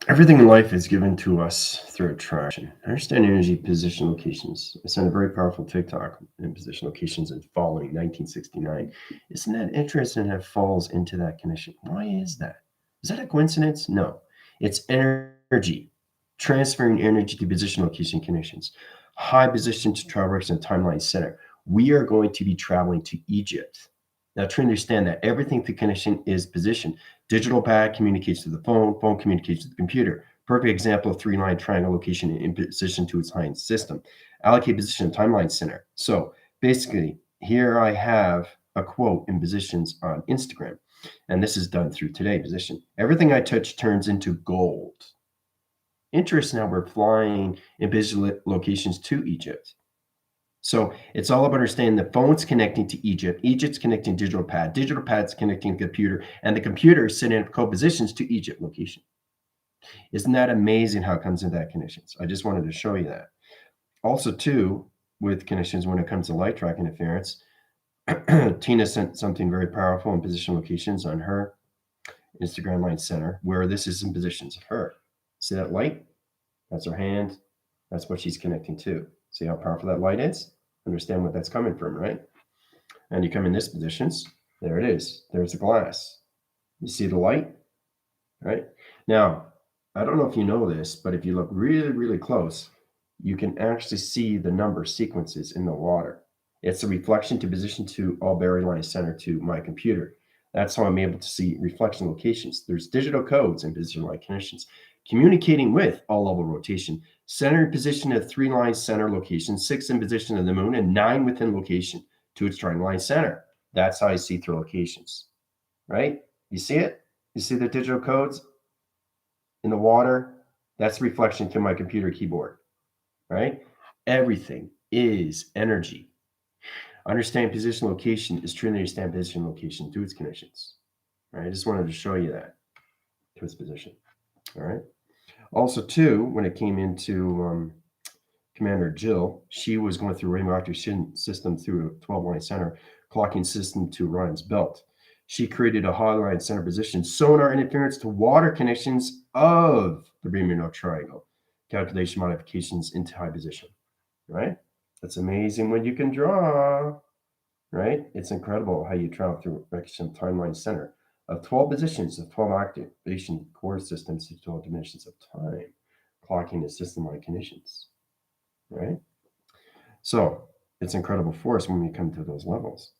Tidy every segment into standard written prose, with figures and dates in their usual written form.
Everything in life is given to us through attraction. Understand energy, position, locations. I sent a very powerful TikTok in position, locations, and following 1969. Isn't that interesting that falls into that condition? Why is that? Is that a coincidence? No. It's energy, transferring energy to position, location, conditions. High position to traverse and timeline center. We are going to be traveling to Egypt. Now, to understand that everything through connection is position. Digital pad communicates to the phone, phone communicates to the computer. Perfect example of three-line triangle location in position to its hind system. Allocate position timeline center. So basically, here I have a quote in positions on Instagram, and this is done through today position. Everything I touch turns into gold. Interesting how we're flying in position locations to Egypt. So it's all about understanding the phone's connecting to Egypt, Egypt's connecting digital pad's connecting computer, and the computer is sending up co-positions to Egypt location. Isn't that amazing how it comes into that connections? I just wanted to show you that. Also, too, with connections when it comes to light track interference, Tina sent something very powerful in position locations on her Instagram line center, where this is in positions of her. See that light? That's her hand. That's what she's connecting to. See how powerful that light is? Understand what that's coming from, right? And you come in this positions. There it is. There's the glass. You see the light, right? Now, I don't know if you know this, but if you look really, really close, you can actually see the number sequences in the water. It's a reflection to position to all berry line center to my computer. That's how I'm able to see reflection locations. There's digital codes and position line connections communicating with all level rotation. Center in position of three line center location, 6 in position of the moon, and 9 within location to its triangle line center. That's how I see through locations, right? You see it? You see the digital codes in the water? That's reflection to my computer keyboard, right? Everything is energy. Understand position location is truly understand position location through its connections. All right, I just wanted to show you that to its position. All right. Also, too, when it came into Commander Jill, she was going through radioactive system through a 12-line center, clocking system to Ryan's belt. She created a hotline center position, sonar interference to water connections of the Bermuda Triangle, calculation modifications into high position. Right? That's amazing when you can draw. Right? It's incredible how you travel through Rection Timeline Center of 12 positions of 12 activation core systems to 12 dimensions of time, clocking the system-wide conditions. Right? So it's incredible force when we come to those levels,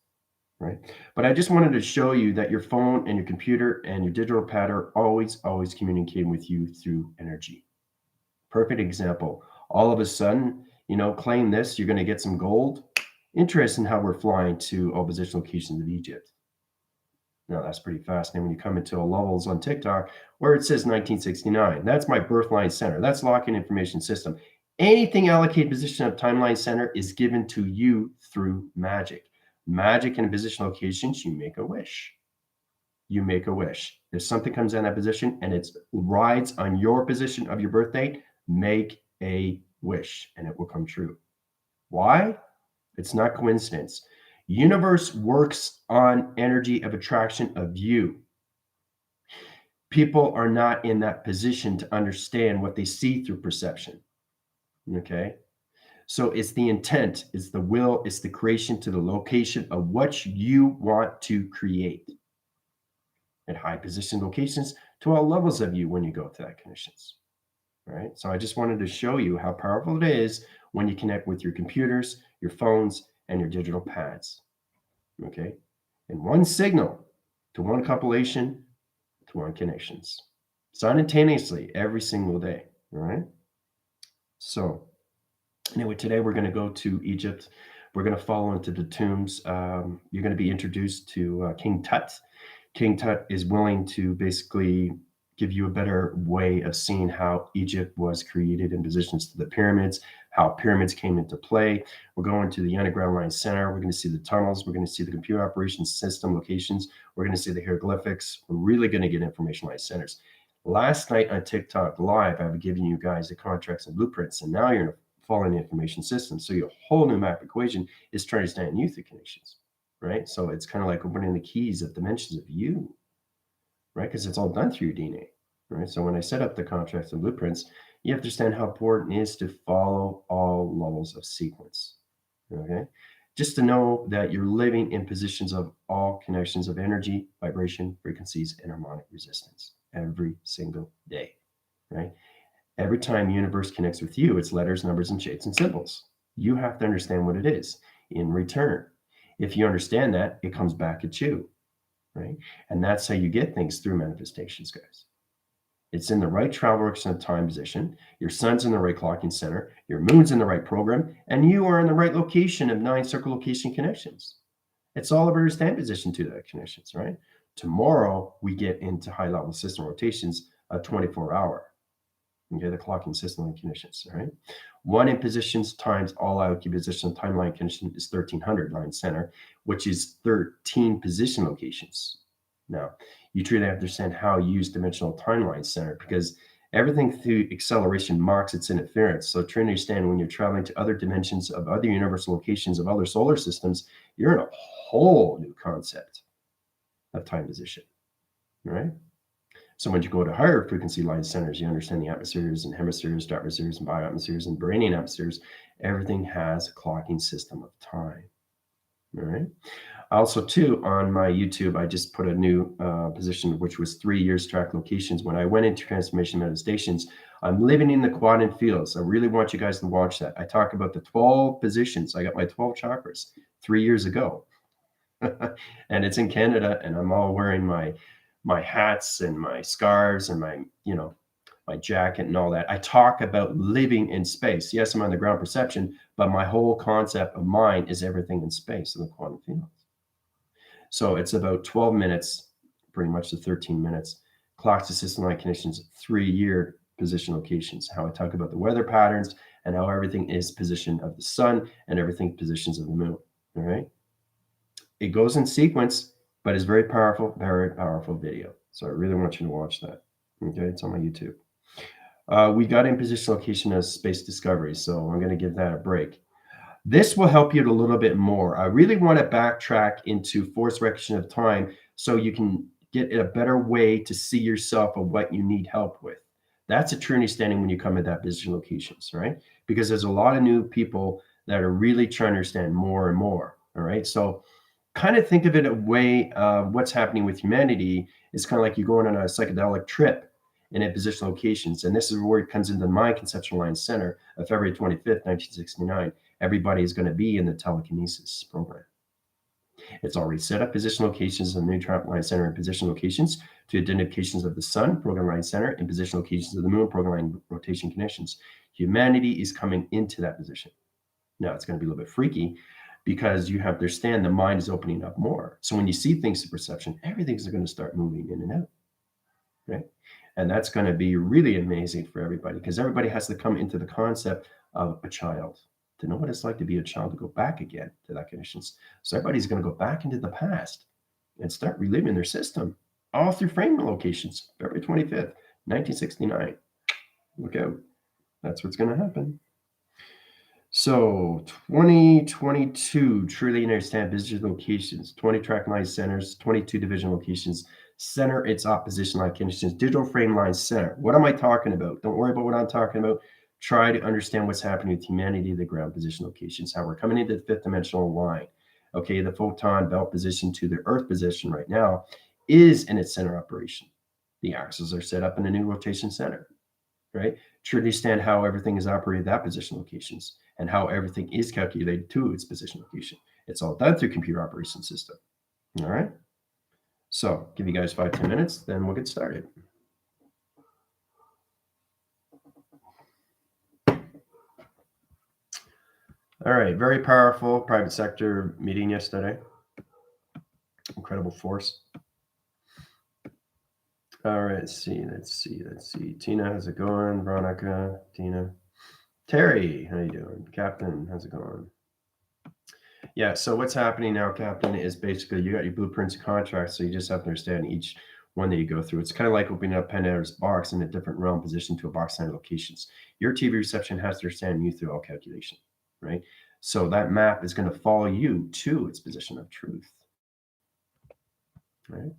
right? But I just wanted to show you that your phone and your computer and your digital pad are always communicating with you through energy. Perfect example. All of a sudden, claim this, you're going to get some gold. Interesting how we're flying to opposition locations of Egypt. Now that's pretty fascinating when you come into levels on TikTok where it says 1969. That's my birthline center. That's locking information system. Anything allocated position of timeline center is given to you through magic. Magic in position locations, you make a wish. You make a wish. If something comes in that position and it rides on your position of your birth date, make a wish and it will come true. Why? It's not coincidence. Universe works on energy of attraction of you. People are not in that position to understand what they see through perception. Okay? So it's the intent, it's the will, it's the creation to the location of what you want to create at high position locations to all levels of you when you go to that conditions. Right? So I just wanted to show you how powerful it is when you connect with your computers, your phones, and your digital pads. Okay? And one signal to one compilation to one connections simultaneously every single day. All right? So, anyway, today we're going to go to Egypt. We're going to follow into the tombs. You're going to be introduced to King Tut. King Tut is willing to basically give you a better way of seeing how Egypt was created in positions to the pyramids, how pyramids came into play. We're going to the underground line center. We're going to see the tunnels. We're going to see the computer operations system locations. We're going to see the hieroglyphics. We're really going to get information line centers. Last night on TikTok Live, I've given you guys the contracts and blueprints, and now you're following the information system. So your whole new map equation is trying to understand you through connections, right? So it's kind of like opening the keys of dimensions of you, right? Because it's all done through your DNA. right? So when I set up the contracts and blueprints, you have to understand how important it is to follow all levels of sequence, okay? Just to know that you're living in positions of all connections of energy, vibration, frequencies, and harmonic resistance every single day, right? Every time universe connects with you, it's letters, numbers, and shapes and symbols. You have to understand what it is in return. If you understand that, it comes back at you, right? And that's how you get things through manifestations, guys. It's in the right travel and time position. Your sun's in the right clocking center. Your moon's in the right program. And you are in the right location of 9 circle location connections. It's all about your stand position to the connections, right? Tomorrow, we get into high level system rotations, a 24-hour. Okay, the clocking system and conditions, all right? 1 in positions times all out position timeline condition is 1300 line center, which is 13 position locations. Now, you truly have to understand how you use dimensional timeline center because everything through acceleration marks its interference. So trying to understand when you're traveling to other dimensions of other universal locations of other solar systems, you're in a whole new concept of time position, right? So when you go to higher frequency line centers, you understand the atmospheres and hemispheres, dark atmospheres and bioatmospheres and Brownian atmospheres. Everything has a clocking system of time. All right. Also, too, on my YouTube, I just put a new position, which was 3 years track locations. When I went into transformation manifestations, I'm living in the quadrant fields. I really want you guys to watch that. I talk about the 12 positions. I got my 12 chakras 3 years ago. And it's in Canada, and I'm all wearing my hats and my scarves and my my jacket and all that. I talk about living in space. Yes, I'm on the ground perception, but my whole concept of mind is everything in space in the quantum field. So it's about 12 minutes, pretty much to 13 minutes. Clocks to system line conditions, 3-year position locations. How I talk about the weather patterns and how everything is position of the sun and everything positions of the moon. All right. It goes in sequence, but it's very powerful video. So I really want you to watch that. Okay, it's on my YouTube. We got in position location as space discovery, so I'm going to give that a break. This will help you a little bit more. I really want to backtrack into force recognition of time so you can get a better way to see yourself of what you need help with. That's a true understanding when you come at that position locations, right? Because there's a lot of new people that are really trying to understand more and more. All right. So kind of think of it a way what's happening with humanity is kind of like you're going on a psychedelic trip in a position locations. And this is where it comes into my conceptual line center of February 25th, 1969. Everybody is going to be in the telekinesis program. It's already set up position locations in the neutron line center and position locations to identifications of the sun, program line center, and position locations of the moon, program line rotation conditions. Humanity is coming into that position. Now, it's going to be a little bit freaky because you have to understand the mind is opening up more. So when you see things to perception, everything's going to start moving in and out, right? And that's going to be really amazing for everybody because everybody has to come into the concept of a child to know what it's like to be a child, to go back again to that conditions. So everybody's going to go back into the past and start reliving their system all through frame locations, February 25th, 1969. Look out. That's what's going to happen. So 2022 truly understand business locations, 20 track line centers, 22 division locations, center its opposition line conditions, digital frame line center. What am I talking about? Don't worry about what I'm talking about. Try to understand what's happening with humanity, the ground position locations, how we're coming into the 5th dimensional line. Okay, the photon belt position to the earth position right now is in its center operation. The axes are set up in a new rotation center, right? To understand how everything is operated at that position locations and how everything is calculated to its position location. It's all done through computer operation system. All right. So give you guys 5-10 minutes, then we'll get started. All right. Very powerful private sector meeting yesterday. Incredible force. All right. Let's see. Tina, how's it going? Veronica, Tina. Terry, how you doing? Captain, how's it going? Yeah, so what's happening now, Captain, is basically you got your blueprints and contracts, so you just have to understand each one that you go through. It's kind of like opening up Pandora's box in a different realm position to a box center locations. Your TV reception has to understand you through all calculation, right? So that map is going to follow you to its position of truth, right?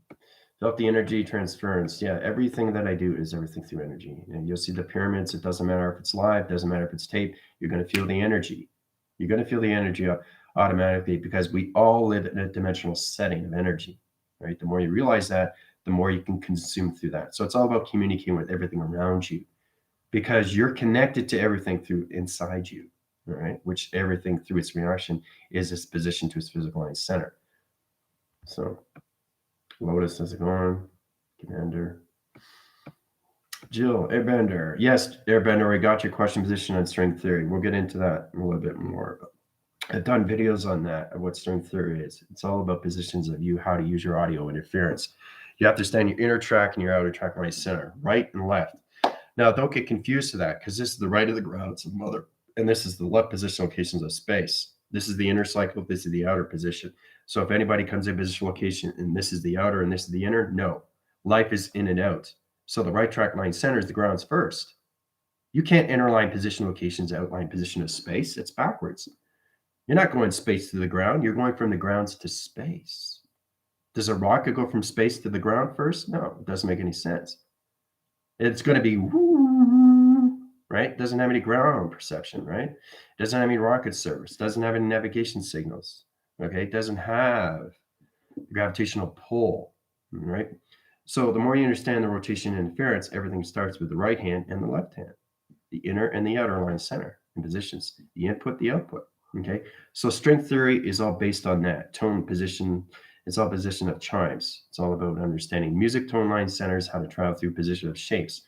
Felt the energy transference. Yeah, everything that I do is everything through energy. And you'll see the pyramids. It doesn't matter if it's live, doesn't matter if it's tape. You're going to feel the energy. You're going to feel the energy automatically because we all live in a dimensional setting of energy, right? The more you realize that, the more you can consume through that. So it's all about communicating with everything around you because you're connected to everything through inside you, right? Which everything through its reaction is its position to its physical line center. So Lotus, how's it going? Commander. Jill, Airbender. Yes, Airbender, we got your question position on string theory. We'll get into that a little bit more. I've done videos on that, of what string theory is. It's all about positions of you, how to use your audio interference. You have to stand your inner track and your outer track line center, right and left. Now, don't get confused to that because this is the right of the grounds of mother, and this is the left position locations of space. This is the inner cycle, this is the outer position. So if anybody comes in position location and this is the outer and this is the inner, no. Life is in and out. So the right track line center is the grounds first. You can't interline position locations, outline position of space. It's backwards. You're not going space to the ground. You're going from the grounds to space. Does a rocket go from space to the ground first? No, it doesn't make any sense. It's going to be woo, right? Doesn't have any ground perception, right? Doesn't have any rocket service. Doesn't have any navigation signals. Okay, it doesn't have gravitational pull, right? So the more you understand the rotation interference, everything starts with the right hand and the left hand, the inner and the outer line center in positions, the input, the output. Okay, so string theory is all based on that tone position. It's all position of chimes. It's all about understanding music tone line centers, how to travel through position of shapes.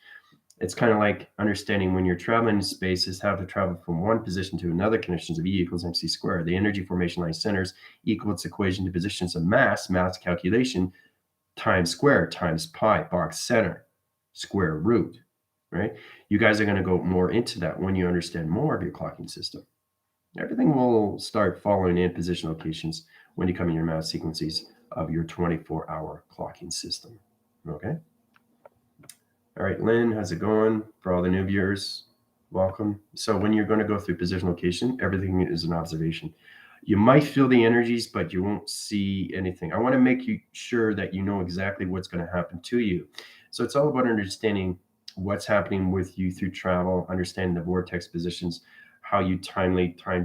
It's kind of like understanding when you're traveling in space is how to travel from one position to another. Conditions of E equals mc squared. The energy formation line centers equal its equation to positions of mass calculation times square times pi box center square root, right? You guys are going to go more into that when you understand more of your clocking system. Everything will start following in position locations when you come in your math sequences of your 24-hour clocking system. Okay. All right, Lynn, how's it going? For all the new viewers, welcome. So when you're going to go through position location, everything is an observation. You might feel the energies, but you won't see anything. I want to make you sure that you know exactly what's going to happen to you. So it's all about understanding what's happening with you through travel, understanding the vortex positions, how you time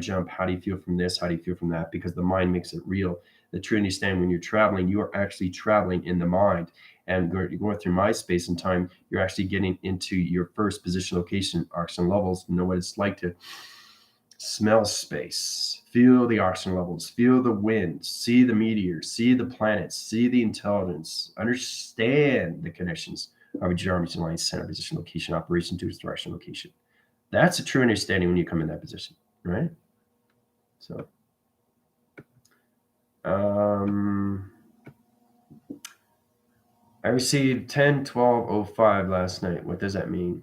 jump, how do you feel from this, how do you feel from that, because the mind makes it real. The true understanding when you're traveling, you are actually traveling in the mind. And you're going through my space and time, you're actually getting into your first position location, oxygen levels, know what it's like to smell space, feel the oxygen levels, feel the wind, see the meteors, see the planets, see the intelligence, understand the connections of a geometry line center position location operation to its direction location. That's a true understanding when you come in that position, right? So, I received 10-12-05 last night. What does that mean?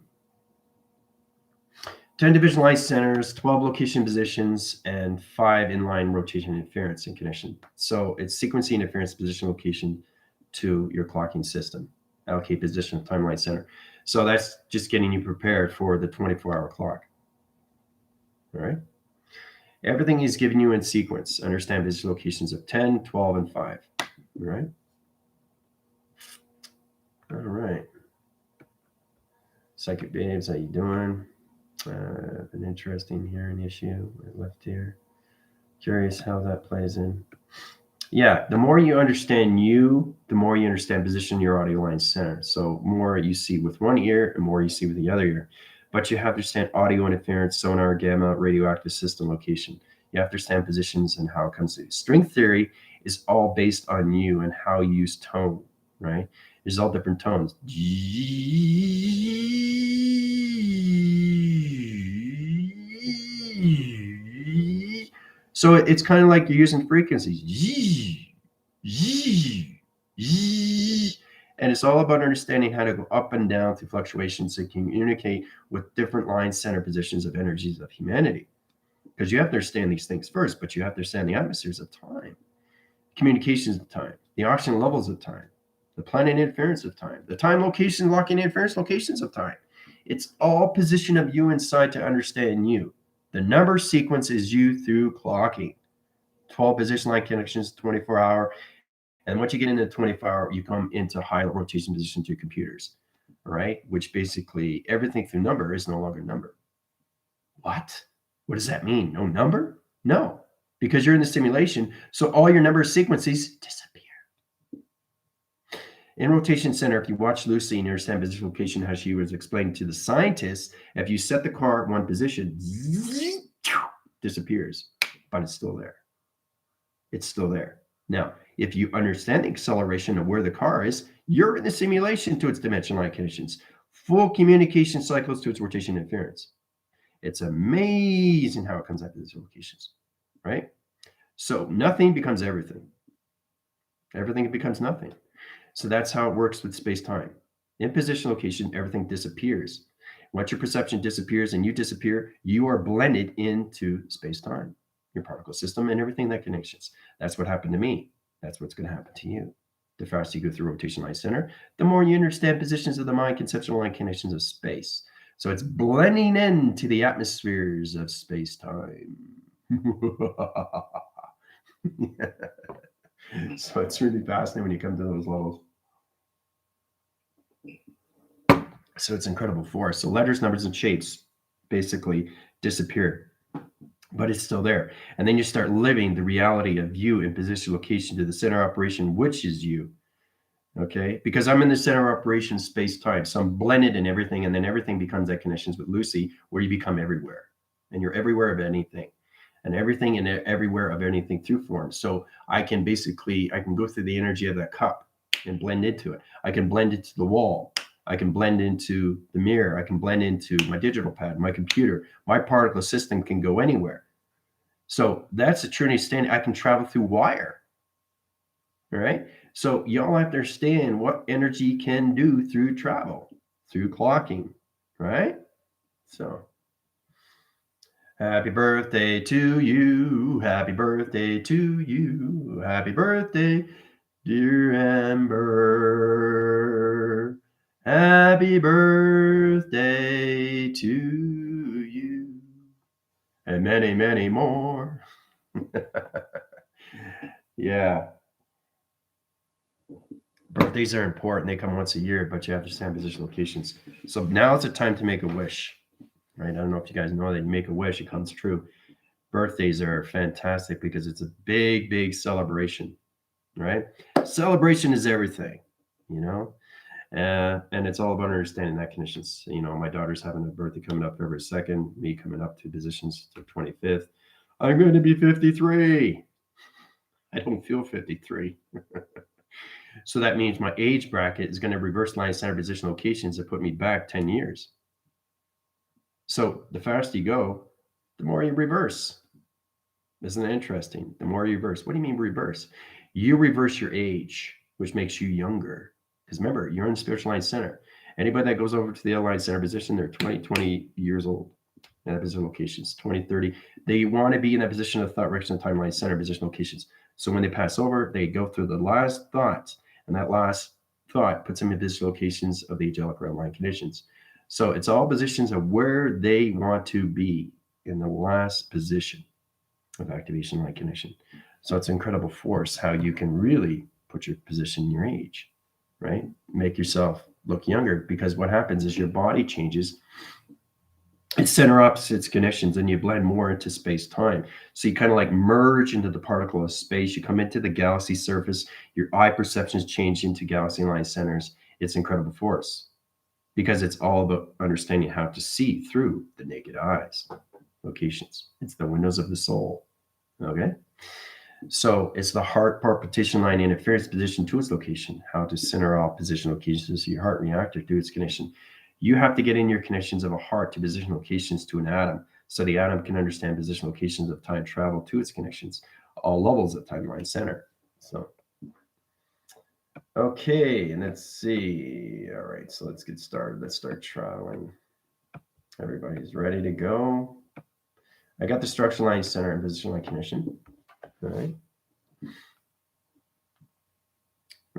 10 division line centers, 12 location positions, and 5 inline rotation interference and connection. So it's sequencing interference position location to your clocking system. Allocate position of timeline center. So that's just getting you prepared for the 24-hour clock. All right. Everything is given you in sequence. Understand position locations of 10, 12, and 5. All right. All right. Psychic Babes, how you doing? An interesting hearing issue left here. Curious how that plays in. Yeah, the more you understand you, the more you understand position your audio line center. So more you see with one ear and more you see with the other ear. But you have to understand audio interference, sonar, gamma, radioactive system location. You have to understand positions and how it comes to string theory is all based on you and how you use tone, right? There's all different tones. So it's kind of like you're using frequencies. And it's all about understanding how to go up and down through fluctuations to communicate with different line center positions of energies of humanity. Because you have to understand these things first, but you have to understand the atmospheres of time, communications of time, the oxygen levels of time, the planet interference of time, the time location, locking interference locations of time. It's all position of you inside to understand you. The number sequence is you through clocking. 12 position line connections, 24-hour. And once you get into the 24-hour, you come into high rotation position to computers, all right? Which basically everything through number is no longer number. What? What does that mean? No number? No, because you're in the simulation. So all your number sequences disappear. In rotation center, if you watch Lucy and you understand position location, how she was explaining to the scientists, if you set the car at one position, disappears, but it's still there. It's still there. Now, if you understand the acceleration of where the car is, you're in the simulation to its dimension line conditions, full communication cycles to its rotation interference. It's amazing how it comes out to these locations, right? So nothing becomes everything. Everything becomes nothing. So that's how it works with space-time. In position location, everything disappears. Once your perception disappears and you disappear, you are blended into space-time, your particle system and everything that connections. That's what happened to me. That's what's going to happen to you. The faster you go through rotation line center, the more you understand positions of the mind, conceptual line connections of space. So it's blending into the atmospheres of space-time. So it's really fascinating when you come to those levels. So it's incredible force. So letters, numbers, and shapes basically disappear, but it's still there. And then you start living the reality of you in position, location to the center operation, which is you. Okay, because I'm in the center of operation space-time, so I'm blended in everything, and then everything becomes that connections with Lucy, where you become everywhere, and you're everywhere of anything, and everything and everywhere of anything through form. So I can go through the energy of that cup and blend into it. I can blend into the wall. I can blend into the mirror. I can blend into my digital pad, my computer. My particle system can go anywhere. So that's a Trinity standing. I can travel through wire. All right. So y'all have to understand what energy can do through travel, through clocking, right? So happy birthday to you. Happy birthday to you. Happy birthday, dear Amber. Happy birthday to you. And many, many more. Yeah. Birthdays are important. They come once a year, but you have to understand position locations. So now it's a time to make a wish, right? I don't know if you guys know that you make a wish, it comes true. Birthdays are fantastic because it's a big, big celebration, right? Celebration is everything, you know? And it's all about understanding that conditions. You know, my daughter's having a birthday coming up February 2nd, me coming up to positions to 25th. I'm going to be 53. I don't feel 53. So that means my age bracket is going to reverse line center position locations that put me back 10 years. So the faster you go, the more you reverse. Isn't that interesting? The more you reverse. What do you mean reverse? You reverse your age, which makes you younger. Because remember, you're in the spiritual line center. Anybody that goes over to the L line center position, they're 20 years old. In that position locations, 20, 30. They want to be in that position of thought, direction, and timeline center position locations. So when they pass over, they go through the last thought. And that last thought puts them in position locations of the angelic realm line conditions. So it's all positions of where they want to be in the last position of activation line connection. So it's incredible force how you can really put your position in your age, right? Make yourself look younger, because what happens is your body changes. It's center opposites connections, and you blend more into space-time. So you kind of like merge into the particle of space. You come into the galaxy surface. Your eye perceptions change into galaxy line centers. It's incredible force, because it's all about understanding how to see through the naked eyes locations. It's the windows of the soul. Okay. So it's the heart palpitation line interference position to its location, how to center all position locations, so your heart reactor to its connection. You have to get in your connections of a heart to position locations to an atom, so the atom can understand position locations of time travel to its connections, all levels of timeline center. So, okay, and let's see. All right, so let's get started. Let's start traveling. Everybody's ready to go. I got the structure line center and position line connection. All right.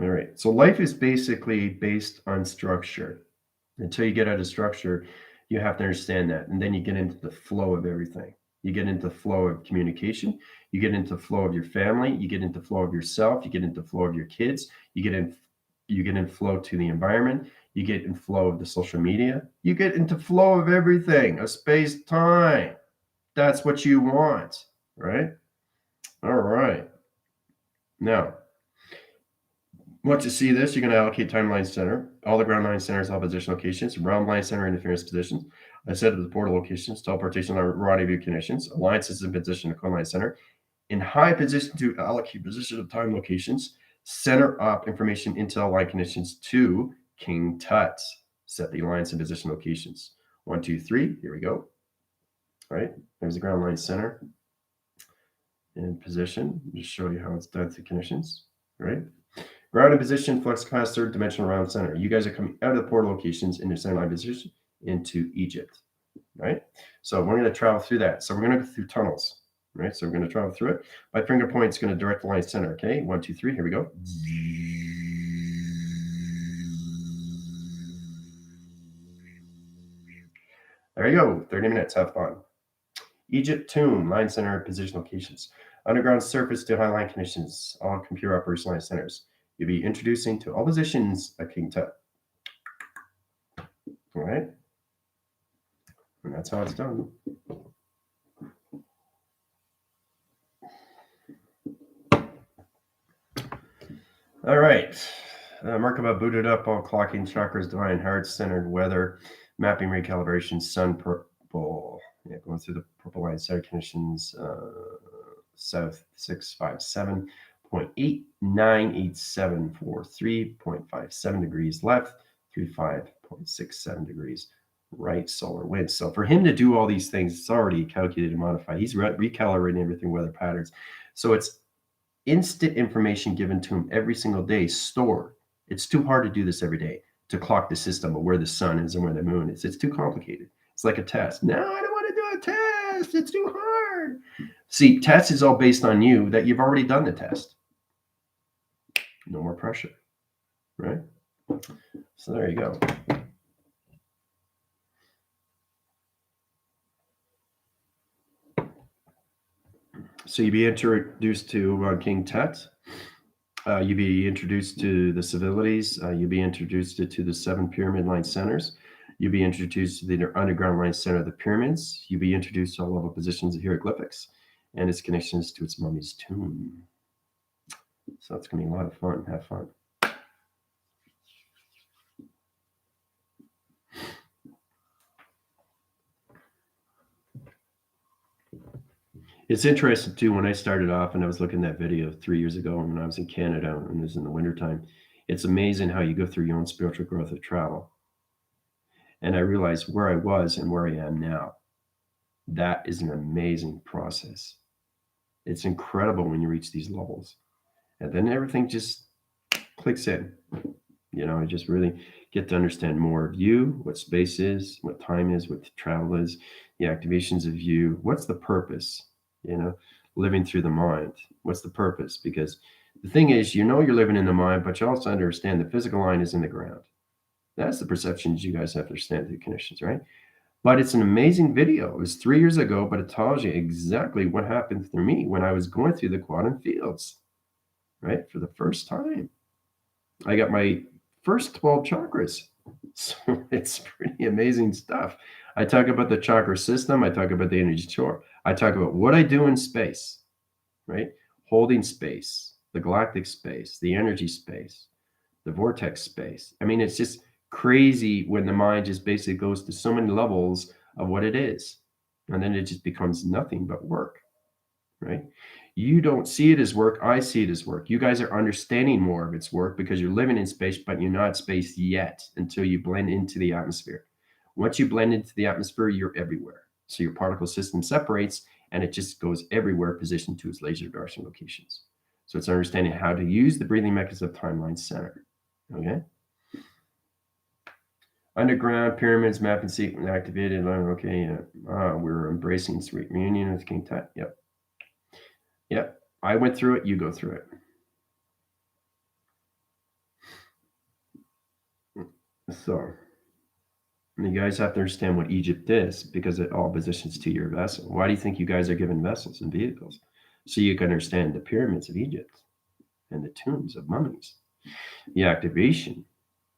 All right. So life is basically based on structure. Until you get out of structure, you have to understand that. And then you get into the flow of everything. You get into the flow of communication. You get into the flow of your family. You get into the flow of yourself. You get into the flow of your kids. You get in flow to the environment. You get in flow of the social media. You get into flow of everything, of space time. That's what you want, right? All right. Now, once you see this, you're going to allocate timeline center. All the ground line centers have position locations, realm line center interference positions, a set of the portal locations, teleportation rendezvous conditions, alliances in position to cone line center. In high position to allocate position of time locations, center up information intel line conditions to King Tut. Set the alliance in position locations. 1, 2, 3. Here we go. All right. There's the ground line center in position. Just show you how it's done through conditions. All right. Ground in position, flux capacitor, dimensional round center. You guys are coming out of the portal locations into center line position into Egypt. Right. So we're going to travel through that. So we're going to go through tunnels. Right. So we're going to travel through it. My finger point is going to direct the line center. Okay. 1, 2, 3. Here we go. There you go. 30 minutes. Have fun. Egypt tomb, line center, position locations. Underground surface to high line conditions. All computer operation line centers. You'll be introducing to all positions of King Tut. All right. And that's how it's done. All right. Merkaba booted up, all clocking, chakras, divine heart, centered, weather, mapping, recalibration, sun, purple. Yeah, going through the purple line center conditions. South 657.898743.57 degrees left, 35.67 degrees right, solar wind. So for him to do all these things, it's already calculated and modified. He's recalibrating everything, weather patterns. So it's instant information given to him every single day, stored. It's too hard to do this every day, to clock the system of where the sun is and where the moon is. It's too complicated. It's like a test. No, I don't want to do a test. It's too hard. See, test is all based on you that you've already done the test. No more pressure, right? So there you go. So you'd be introduced to King Tut. You'd be introduced to the civilities. You'd be introduced to the 7 pyramid line centers. You'd be introduced to the underground line center of the pyramids. You'd be introduced to all level positions of hieroglyphics and its connections to its mummy's tomb. So it's going to be a lot of fun. Have fun. It's interesting too, when I started off and I was looking at that video 3 years ago when I was in Canada and it was in the wintertime, it's amazing how you go through your own spiritual growth of travel. And I realized where I was and where I am now. That is an amazing process. It's incredible when you reach these levels. And then everything just clicks in. You know, I just really get to understand more of you, what space is, what time is, what travel is, the activations of you. What's the purpose? You know, living through the mind. What's the purpose? Because the thing is, you know, you're living in the mind, but you also understand the physical line is in the ground. That's the perceptions you guys have to understand through conditions, right? But it's an amazing video. It was 3 years ago, but it tells you exactly what happened for me when I was going through the quantum fields, right? For the first time. I got my first 12 chakras. So it's pretty amazing stuff. I talk about the chakra system. I talk about the energy chore. I talk about what I do in space, right? Holding space, the galactic space, the energy space, the vortex space. I mean, it's just crazy when the mind just basically goes to so many levels of what it is. And then it just becomes nothing but work, right? You don't see it as work. I see it as work. You guys are understanding more of its work because you're living in space, but you're not space yet until you blend into the atmosphere. Once you blend into the atmosphere, you're everywhere. So your particle system separates and it just goes everywhere positioned to its laser darshan locations. So it's understanding how to use the breathing mechanism of timeline center. Okay. Underground pyramids, mapping sequence activated. Okay, yeah. We're embracing sweet reunion with King Tut. Yep. Yep. I went through it. You go through it. So And you guys have to understand what Egypt is because it all positions to your vessel. Why do you think you guys are given vessels and vehicles? So you can understand the pyramids of Egypt and the tombs of mummies, the activation,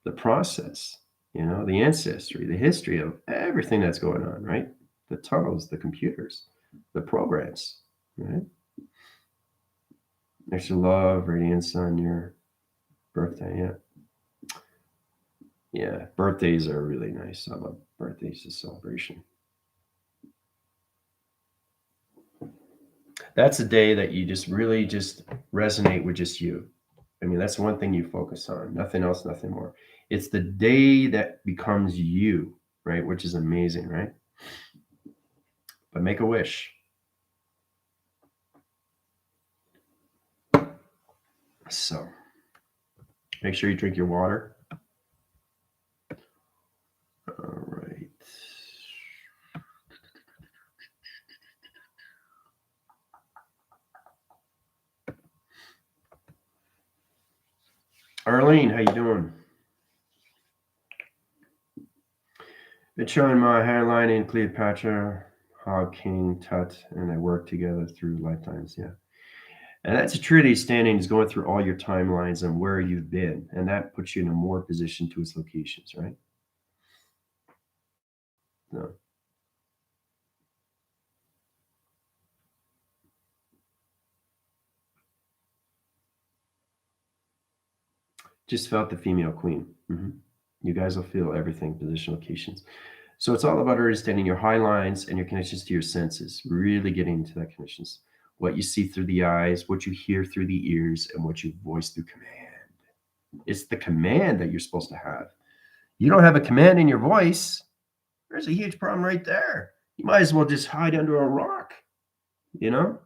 the process, the ancestry, the history of everything that's going on, right? The tunnels, the computers, the programs, right? There's your love, radiance on your birthday, yeah. Yeah, birthdays are really nice. I love birthdays, a celebration. That's a day that you just really just resonate with just you. I mean, that's one thing you focus on, nothing else, nothing more. It's the day that becomes you, right? Which is amazing, right? But make a wish. So make sure you drink your water. All right. Arlene, how you doing? Been showing my hairline in Cleopatra, Hog King, Tut, and I work together through lifetimes. Yeah. And that's a truly standing is going through all your timelines and where you've been. And that puts you in a more position to its locations, right? No. Just felt the female queen. You guys will feel everything, position, locations. So it's all about understanding your high lines and your connections to your senses, really getting into that connections. What you see through the eyes, what you hear through the ears, and what you voice through command. It's the command that you're supposed to have. You don't have a command in your voice, there's a huge problem right there. You might as well just hide under a rock, you know?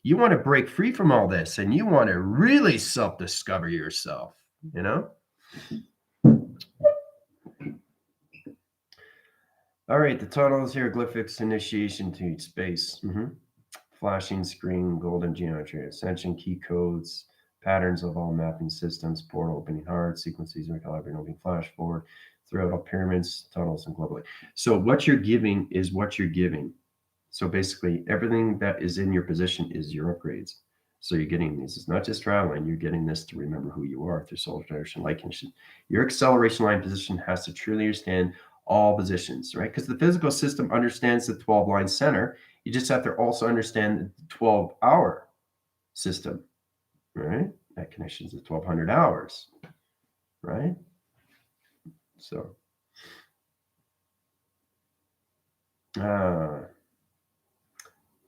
You want to break free from all this and you want to really self discover yourself, you know? All right, the tunnels, hieroglyphics, initiation to space. Flashing screen, golden geometry, ascension, key codes, patterns of all mapping systems, portal opening hard, sequences, recalibrating, opening flash forward, throughout all pyramids, tunnels, and globally. So what you're giving is what you're giving. So basically, everything that is in your position is your upgrades. So you're getting these. It's not just traveling. You're getting this to remember who you are through soul generation, light condition. Your acceleration line position has to truly understand all positions, right? Because the physical system understands the 12 line center. You just have to also understand the 12-hour system, right? That connections to 1200 hours, right? So,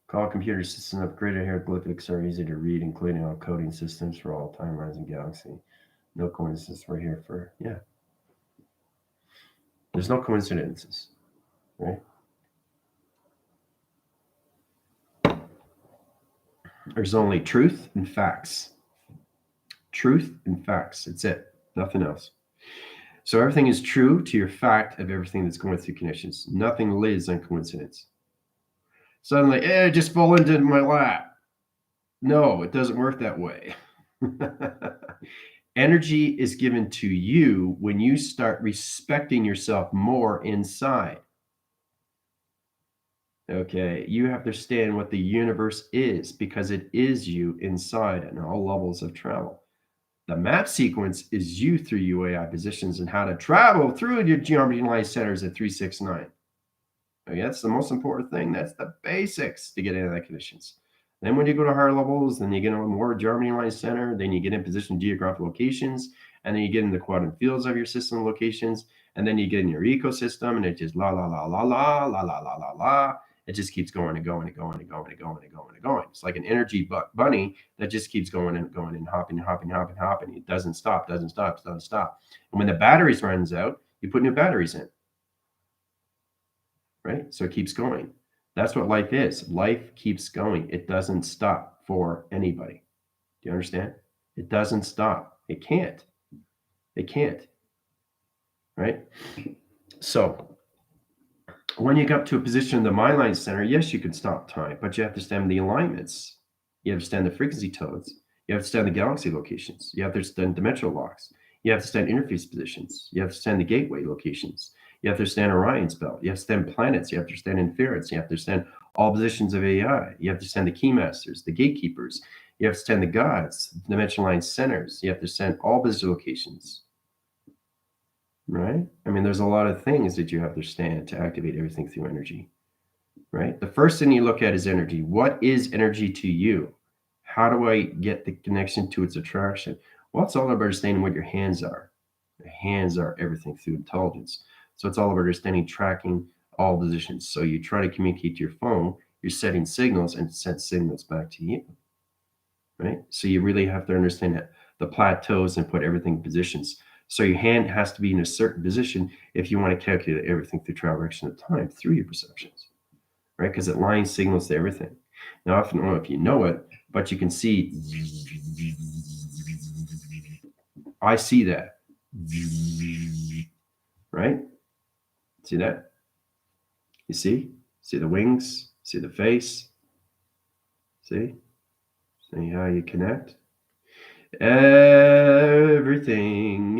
call computer system upgraded hieroglyphics are easy to read, including all coding systems for all timelines and galaxy. No coincidence. We're here for, yeah. There's no coincidences, right? There's only truth and facts. Truth and facts. It's it. Nothing else. So everything is true to your fact of everything that's going through connections. Nothing lives on coincidence. Suddenly, it just fall into my lap. No, it doesn't work that way. Energy is given to you when you start respecting yourself more inside. Okay, you have to understand what the universe is because it is you inside and all levels of travel. The map sequence is you through UAI positions and how to travel through your geometry line centers at 369. Okay, that's the most important thing. That's the basics to get into that conditions. Then when you go to higher levels, then you get on more geometry line center, then you get in position geographic locations, and then you get in the quantum fields of your system locations, and then you get in your ecosystem, and it just la la la la la la la la la la. It just keeps going and going and going and going and going and going and going. It's like an energy bunny that just keeps going and going and hopping and hopping and hopping and hopping. It doesn't stop, doesn't stop, doesn't stop. And when the batteries runs out, you put new batteries in. Right? So it keeps going. That's what life is. Life keeps going. It doesn't stop for anybody. Do you understand? It doesn't stop. It can't. It can't. Right? So when you get up to a position in the mind line center, yes, you can stop time, but you have to understand the alignments. You understand the frequency tones. You have to understand the galaxy locations. You have to understand dimensional locks. You have to understand interface positions. You have to understand the gateway locations. You have to understand Orion's belt. You have to understand planets. You have to understand inference. You have to understand all positions of AI. You have to understand the key masters, the gatekeepers. You have to understand the gods, dimension line centers. You have to understand all position locations. Right? I mean, there's a lot of things that you have to understand to activate everything through energy. Right? The first thing you look at is energy. What is energy to you? How do I get the connection to its attraction? Well, it's all about understanding what your hands are. Your hands are everything through intelligence. So it's all about understanding, tracking all positions. So you try to communicate to your phone, you're setting signals and it sends signals back to you. Right? So you really have to understand the plateaus and put everything in positions. So your hand has to be in a certain position if you want to calculate everything through direction of time through your perceptions. Right? Because it lines signals to everything. Now, I don't know if you know it, but you can see, I see that, right? See that? You see? See the wings? See the face? See? See how you connect? Everything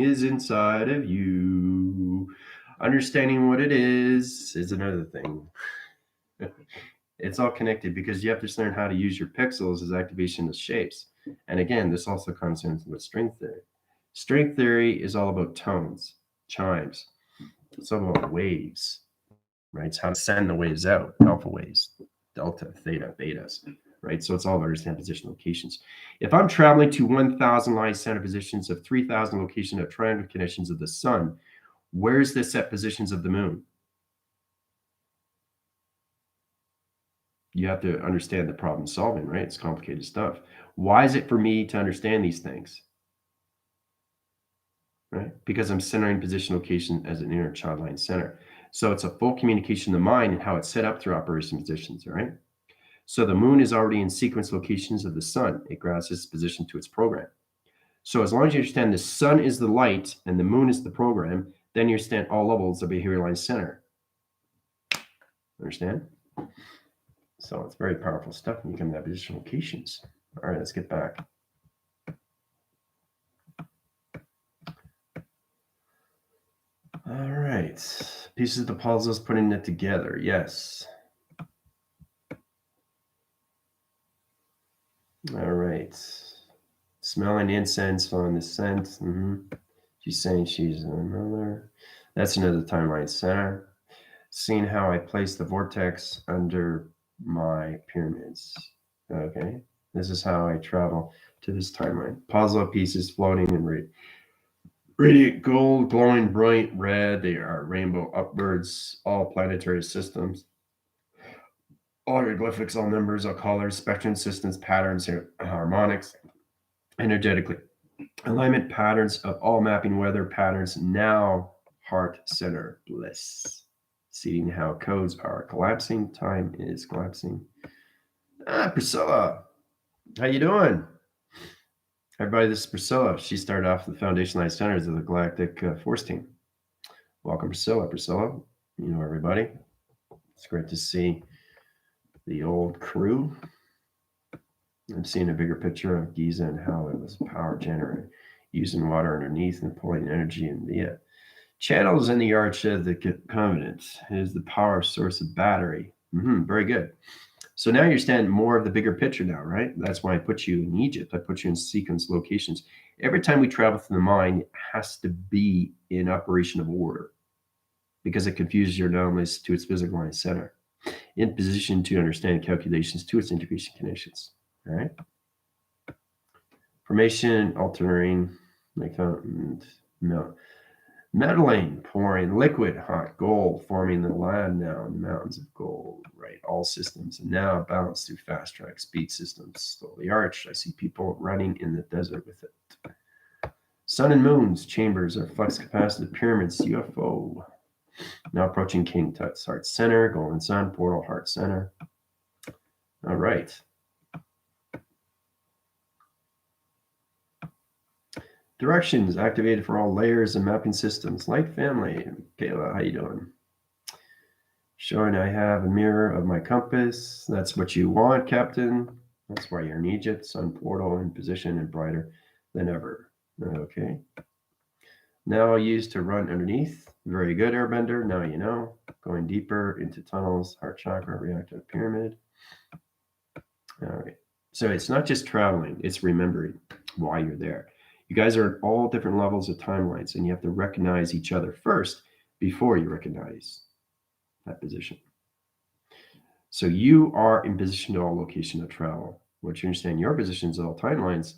is inside of you. Understanding what it is another thing. It's all connected because you have to learn how to use your pixels as activation of shapes. And again, this also comes in with string theory. String theory is all about tones, chimes. It's all about waves, right? It's how to send the waves out, alpha waves, delta, theta, betas, right? So it's all about understanding position locations. If I'm traveling to 1,000 line center positions of 3,000 location of triangle conditions of the sun, where's the set positions of the moon? You have to understand the problem solving, right? It's complicated stuff. Why is it for me to understand these things? Right? Because I'm centering position location as an inner child line center. So it's a full communication of the mind and how it's set up through operation positions, all right? So the moon is already in sequence locations of the sun. It grasps its position to its program. So as long as you understand the sun is the light and the moon is the program, then you understand all levels of behavior line center. Understand? So it's very powerful stuff when you come to that position locations. All right, let's get back. All right, pieces of the puzzles, putting it together. Yes. All right. Smelling incense on the scent. She's saying she's another. That's another timeline center. Seeing how I place the vortex under my pyramids. Okay. This is how I travel to this timeline. Puzzle pieces floating in radiant gold, glowing bright red. They are rainbow upwards, all planetary systems. All hieroglyphics, all numbers, all colors, spectrum systems, patterns, harmonics, energetically. Alignment patterns of all mapping weather patterns, now heart center bliss. Seeing how codes are collapsing, time is collapsing. Priscilla, how you doing? Everybody, this is Priscilla. She started off the Foundation Line Centers of the Galactic Force Team. Welcome, Priscilla. Priscilla, you know everybody. It's great to see the old crew. I'm seeing a bigger picture of Giza and how it was power generated, using water underneath and pulling energy in via channels in the arch of the covenant. Is the power source of battery. Very good. So now you understand more of the bigger picture now, right? That's why I put you in Egypt. I put you in sequence locations. Every time we travel through the mind, it has to be in operation of order because it confuses your anomalies to its physical line center, in position to understand calculations to its integration connections. All right. Formation, altering, like no. Metalline, pouring liquid hot gold, forming the land now in the mountains of gold, right? All systems. And now balanced through fast track speed systems, slowly arched. I see people running in the desert with it. Sun and moons, chambers are flux capacitive pyramids, UFO. Now approaching King Tut's heart center, golden sun, portal, heart center. All right. Directions activated for all layers and mapping systems. Light family. Kayla, how you doing? Showing I have a mirror of my compass. That's what you want, Captain. That's why you're in Egypt. Sun portal in position and brighter than ever. Okay. Now used to run underneath. Very good, Airbender. Now you know. Going deeper into tunnels, heart chakra, reactive pyramid. All right. So it's not just traveling, it's remembering why you're there. You guys are at all different levels of timelines, and you have to recognize each other first before you recognize that position. So you are in position to all location of travel. Once you understand your positions at all timelines,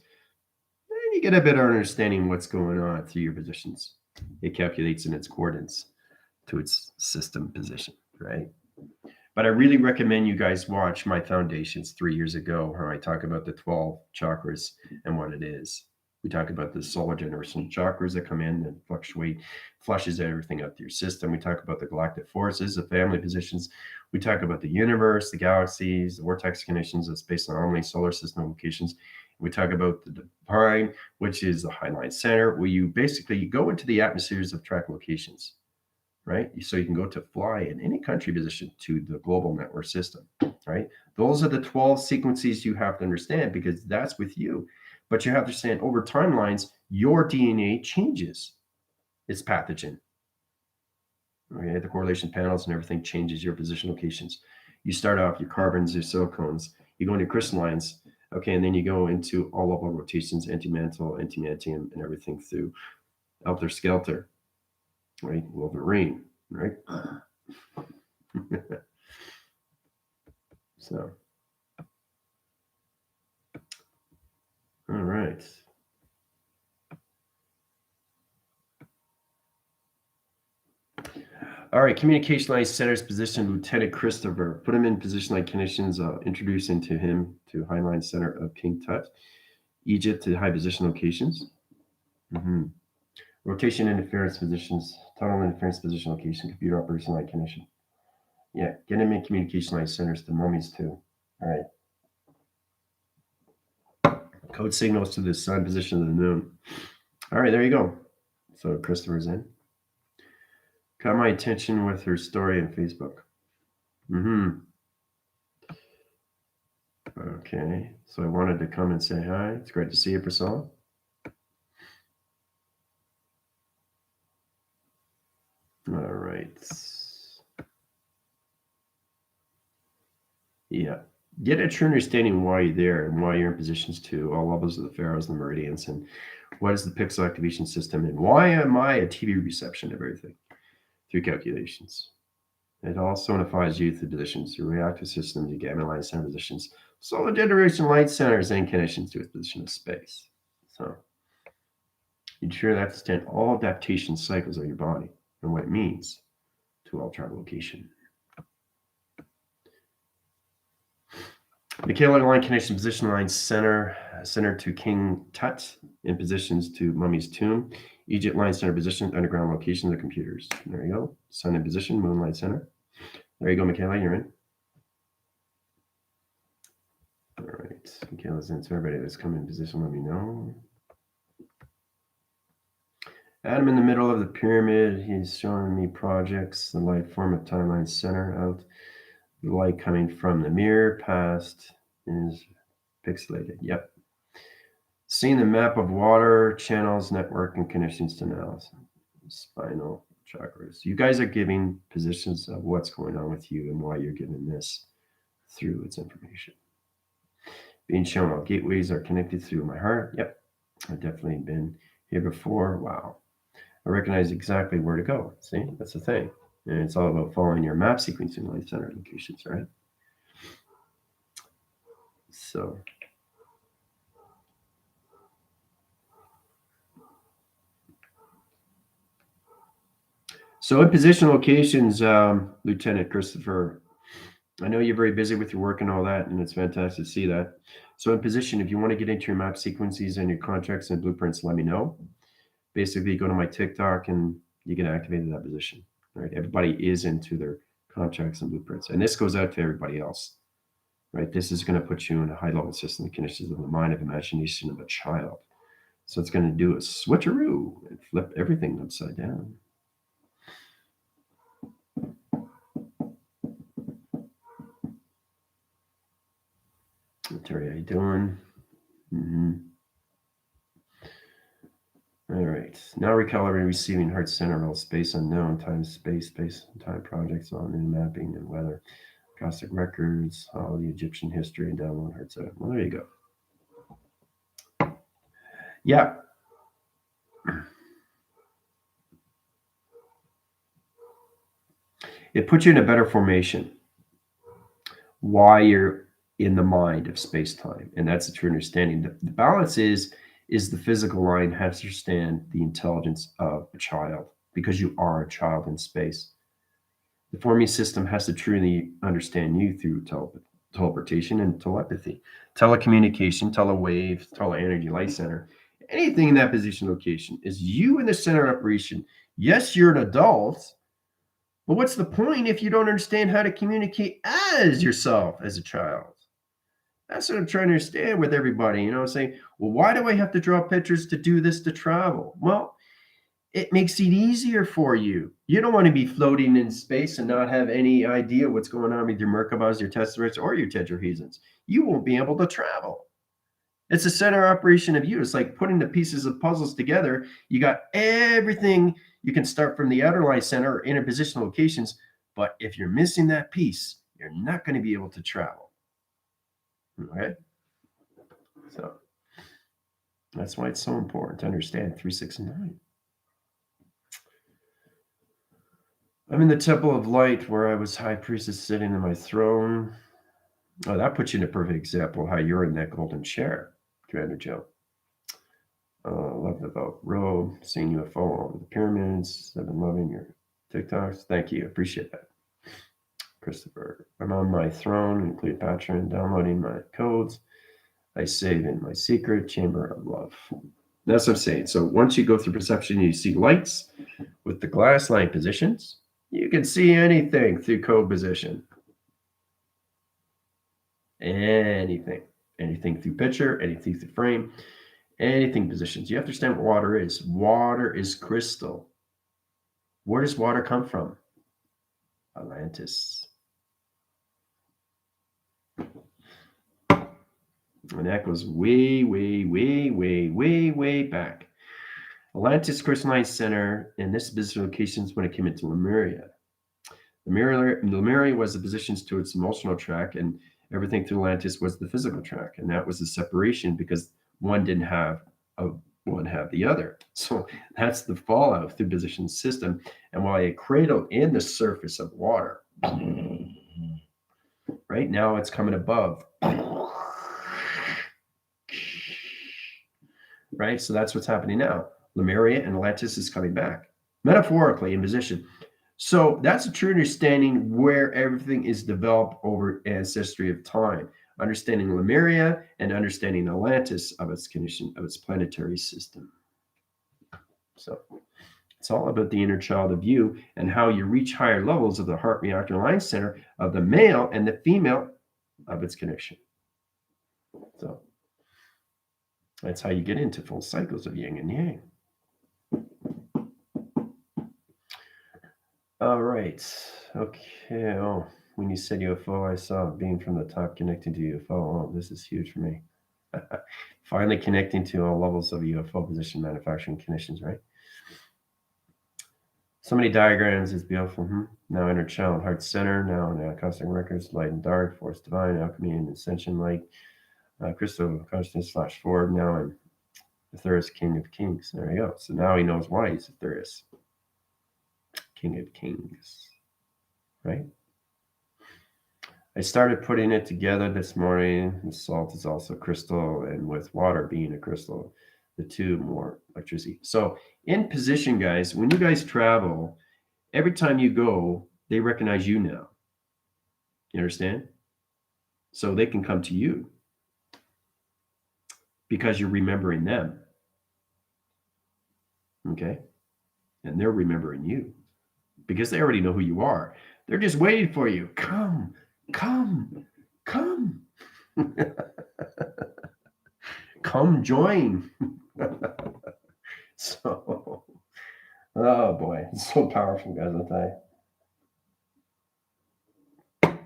then you get a better understanding what's going on through your positions. It calculates in its coordinates to its system position, right? But I really recommend you guys watch my foundations 3 years ago, where I talk about the 12 chakras and what it is. We talk about the solar generation chakras that come in and fluctuate, flushes everything out through your system. We talk about the galactic forces, the family positions. We talk about the universe, the galaxies, the vortex conditions that's based on only solar system locations. We talk about the divine, which is the highline center, where you basically go into the atmospheres of track locations, right? So you can go to fly in any country position to the global network system, right? Those are the 12 sequences you have to understand, because that's with you. But you have to understand over timelines, your DNA changes its pathogen. Okay, the correlation panels and everything changes your position locations. You start off your carbons, your silicones, you go into crystallines, okay, and then you go into all level rotations, antimantle, antimantium, and everything through Helter Skelter, right? Wolverine, right? So, all right. All right, communication line center's position, Lieutenant Christopher. Put him in position line conditions. Introduce into him to Highline Center of King Tut. Egypt to high position locations. Mhm. Rotation interference positions, tunnel interference position location, computer operation line condition. Yeah, get him in communication line centers to mummies too. All right. Code signals to the sun, position of the moon. All right, there you go. So Christopher's in. Caught my attention with her story on Facebook. Mm-hmm. Okay, so I wanted to come and say hi. It's great to see you, Priscilla. All right. Yeah. Get a true understanding why you're there and why you're in positions to all levels of the pharaohs and the meridians, and what is the pixel activation system, and why am I a TV reception of everything through calculations. It also unifies you through positions, your reactive systems, your gamma line center positions, solar generation light centers, and connections to its position of space. So you truly have to understand all adaptation cycles of your body and what it means to all travel location. Michaela line connection position line center to King Tut in positions to Mummy's tomb. Egypt line center position underground locations of computers. There you go. Sun in position, moon line center. There you go, Michaela. You're in. All right. Michaela's in. So everybody that's come in position, let me know. Adam in the middle of the pyramid. He's showing me projects. The light form of timeline center out. The light coming from the mirror past is pixelated. Yep. Seeing the map of water, channels, network, and connections to now. Spinal chakras. You guys are giving positions of what's going on with you and why you're given this through its information. Being shown all gateways are connected through my heart. Yep. I've definitely been here before. Wow. I recognize exactly where to go. See, that's the thing. And it's all about following your map sequencing life center locations, right? So in position locations, Lieutenant Christopher, I know you're very busy with your work and all that, and it's fantastic to see that. So in position, if you want to get into your map sequences and your contracts and blueprints, let me know. Basically, go to my TikTok and you get activated that position. Right? Everybody is into their contracts and blueprints, and this goes out to everybody else. Right? This is going to put you in a high level system, the conditions of the mind of imagination of a child. So it's going to do a switcheroo and flip everything upside down. Terry, how you doing? Mm-hmm. All right. Now recalibrating receiving heart center role, space unknown, time, space and time projects on in mapping and weather, Cossack records, all the Egyptian history and download heart center. Well, there you go. Yeah. It puts you in a better formation while you're in the mind of space time. And that's the true understanding. The balance is the physical line has to understand the intelligence of a child because you are a child in space. The forming system has to truly understand you through teleportation and telepathy, telecommunication, telewave, teleenergy light center. Anything in that position location is you in the center of operation. Yes, you're an adult, but what's the point if you don't understand how to communicate as yourself as a child? That's what I'm trying to understand with everybody. Saying, well, why do I have to draw pictures to do this to travel? Well, it makes it easier for you. You don't want to be floating in space and not have any idea what's going on with your Merkabahs, your Tesseracts, or your Tetrahedrons. You won't be able to travel. It's a center operation of you. It's like putting the pieces of puzzles together. You got everything. You can start from the outer line center or interposition locations, but if you're missing that piece, you're not going to be able to travel. Okay? So that's why it's so important to understand 3, 6, and 9. I'm in the temple of light where I was high priestess sitting in my throne. Oh, that puts you in a perfect example how you're in that golden chair, Commander Joe. Love the vote. Robe, seeing UFO over the pyramids. I've been loving your TikToks. Thank you. Appreciate that. Christopher, I'm on my throne in Cleopatra and downloading my codes. I save in my secret chamber of love. That's what I'm saying. So once you go through perception, you see lights with the glass line positions. You can see anything through code position. Anything through picture, anything through frame, anything positions. You have to understand what water is. Water is crystal. Where does water come from? Atlantis. And that goes way, way, way, way, way, way back. Atlantis crystalline center, and this business locations when it came into Lemuria. Lemuria was the positions to its emotional track, and everything through Atlantis was the physical track, and that was the separation because one didn't have one have the other. So that's the fallout through position system. And while a cradle in the surface of water, right now it's coming above. Right? So that's what's happening now. Lemuria and Atlantis is coming back, metaphorically in position. So that's a true understanding where everything is developed over ancestry of time, understanding Lemuria and understanding Atlantis of its condition, of its planetary system. So it's all about the inner child of you and how you reach higher levels of the heart reactor line center of the male and the female of its connection. So that's how you get into full cycles of yin and yang. All right. Okay. Oh, when you said UFO, I saw a beam from the top connecting to UFO. Oh, this is huge for me. Finally connecting to all levels of UFO position manufacturing conditions, right? So many diagrams is beautiful. Now inner child, heart center, now cosmic records, light and dark, force divine, alchemy and ascension light, crystal consciousness / forward. Now I'm Aetherius, King of Kings. There you go. So now he knows why he's Aetherius, King of Kings, right? I started putting it together this morning. The salt is also crystal, and with water being a crystal, the two more electricity. So in position, guys, when you guys travel, every time you go, they recognize you now. You understand? So they can come to you because you're remembering them. Okay? And they're remembering you because they already know who you are. They're just waiting for you. Come, come, come. Come join. So, oh boy, it's so powerful, guys, I'll tell you.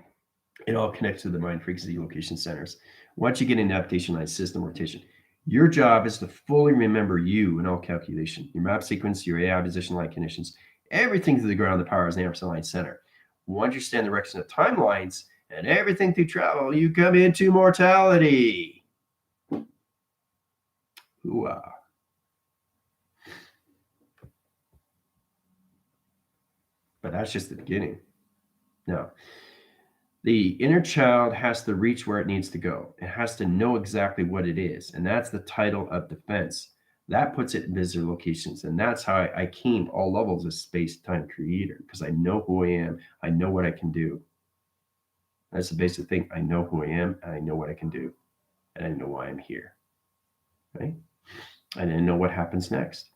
It all connects to the mind frequency location centers. Once you get into adaptation line system rotation, Your job is to fully remember you in all calculation, your map sequence, your AI position line conditions, everything to the ground, the power is the Ampersand line center. Once you understand the direction of timelines and everything through travel, you come into mortality. Ooh-ah. But that's just the beginning. Now, the inner child has to reach where it needs to go. It has to know exactly what it is. And that's the title of defense. That puts it in visitor locations. And that's how I came all levels as space-time creator, because I know who I am. I know what I can do. That's the basic thing. I know who I am, and I know what I can do. And I know why I'm here. Right? And I know what happens next.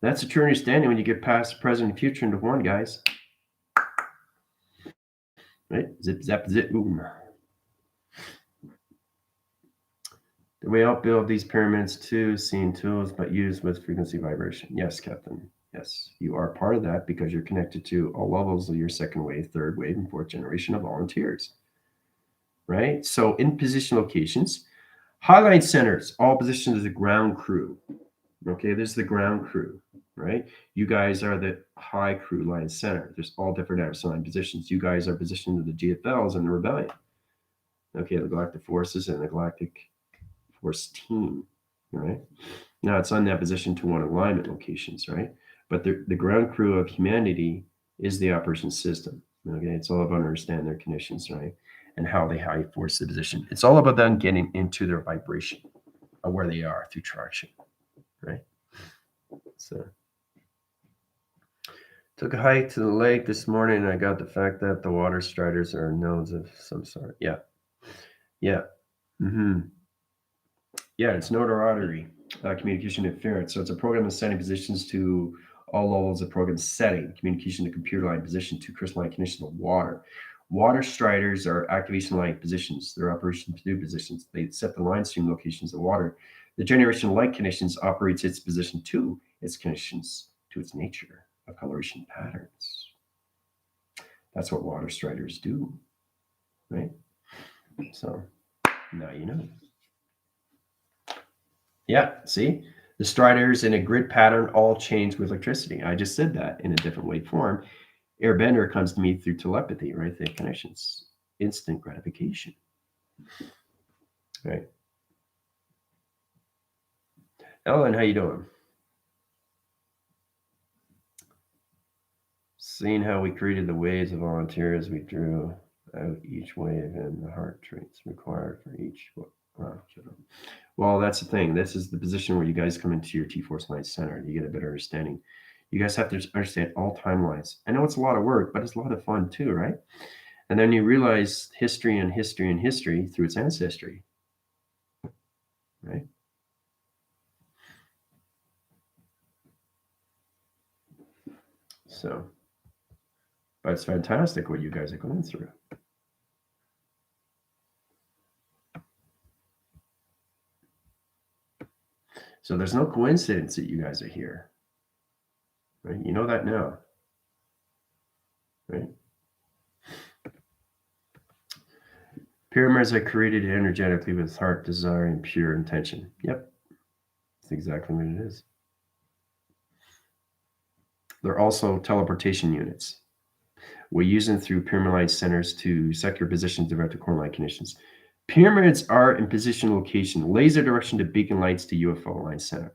That's a true understanding when you get past, present, and future into one, guys. Right? Zip, zap, zip, boom. The way out build these pyramids too, seeing tools, but used with frequency vibration. Yes, Captain. Yes, you are part of that because you're connected to all levels of your second wave, third wave, and fourth generation of volunteers. Right? So in position locations, highlight centers, all positioned as a ground crew. Okay, this is the ground crew, right? You guys are the high crew line center. There's all different Ampersand positions. You guys are positioned to the GFLs and the rebellion. Okay, the Galactic Forces and the Galactic Force team, right? Now it's on that position to one alignment locations, right? But the ground crew of humanity is the operation system. Okay, it's all about understanding their conditions, right? And how they force the position. It's all about them getting into their vibration of where they are through traction, right? So took a hike to the lake this morning and I got the fact that the water striders are nodes of some sort. Yeah. Yeah. Mm-hmm. Yeah, it's node or artery communication interference. So it's a program assigning positions to all levels of program setting, communication to computer line position to crystalline conditions of water. Water striders are activation line positions. They're operation to do positions. They set the line stream locations of water. The generation of light conditions operates its position to its conditions to its nature of coloration patterns. That's what water striders do, right? So now you know. Yeah, see? The striders in a grid pattern all change with electricity. I just said that in a different waveform. Airbender comes to me through telepathy, right? The connections, instant gratification, right? Ellen, how you doing? Seeing how we created the waves of volunteers, we drew out each wave and the heart traits required for each. Well, that's the thing. This is the position where you guys come into your T-Force Line Center. You get a better understanding. You guys have to understand all timelines. I know it's a lot of work, but it's a lot of fun too, right? And then you realize history and history and history through its ancestry, right? So, but it's fantastic what you guys are going through. So there's no coincidence that you guys are here, right? You know that now, right? Pyramids are created energetically with heart, desire, and pure intention. Yep, that's exactly what it is. They're also teleportation units. We use them through pyramid line centers to secure positions direct to core line conditions. Pyramids are in position location, laser direction to beacon lights to UFO line center.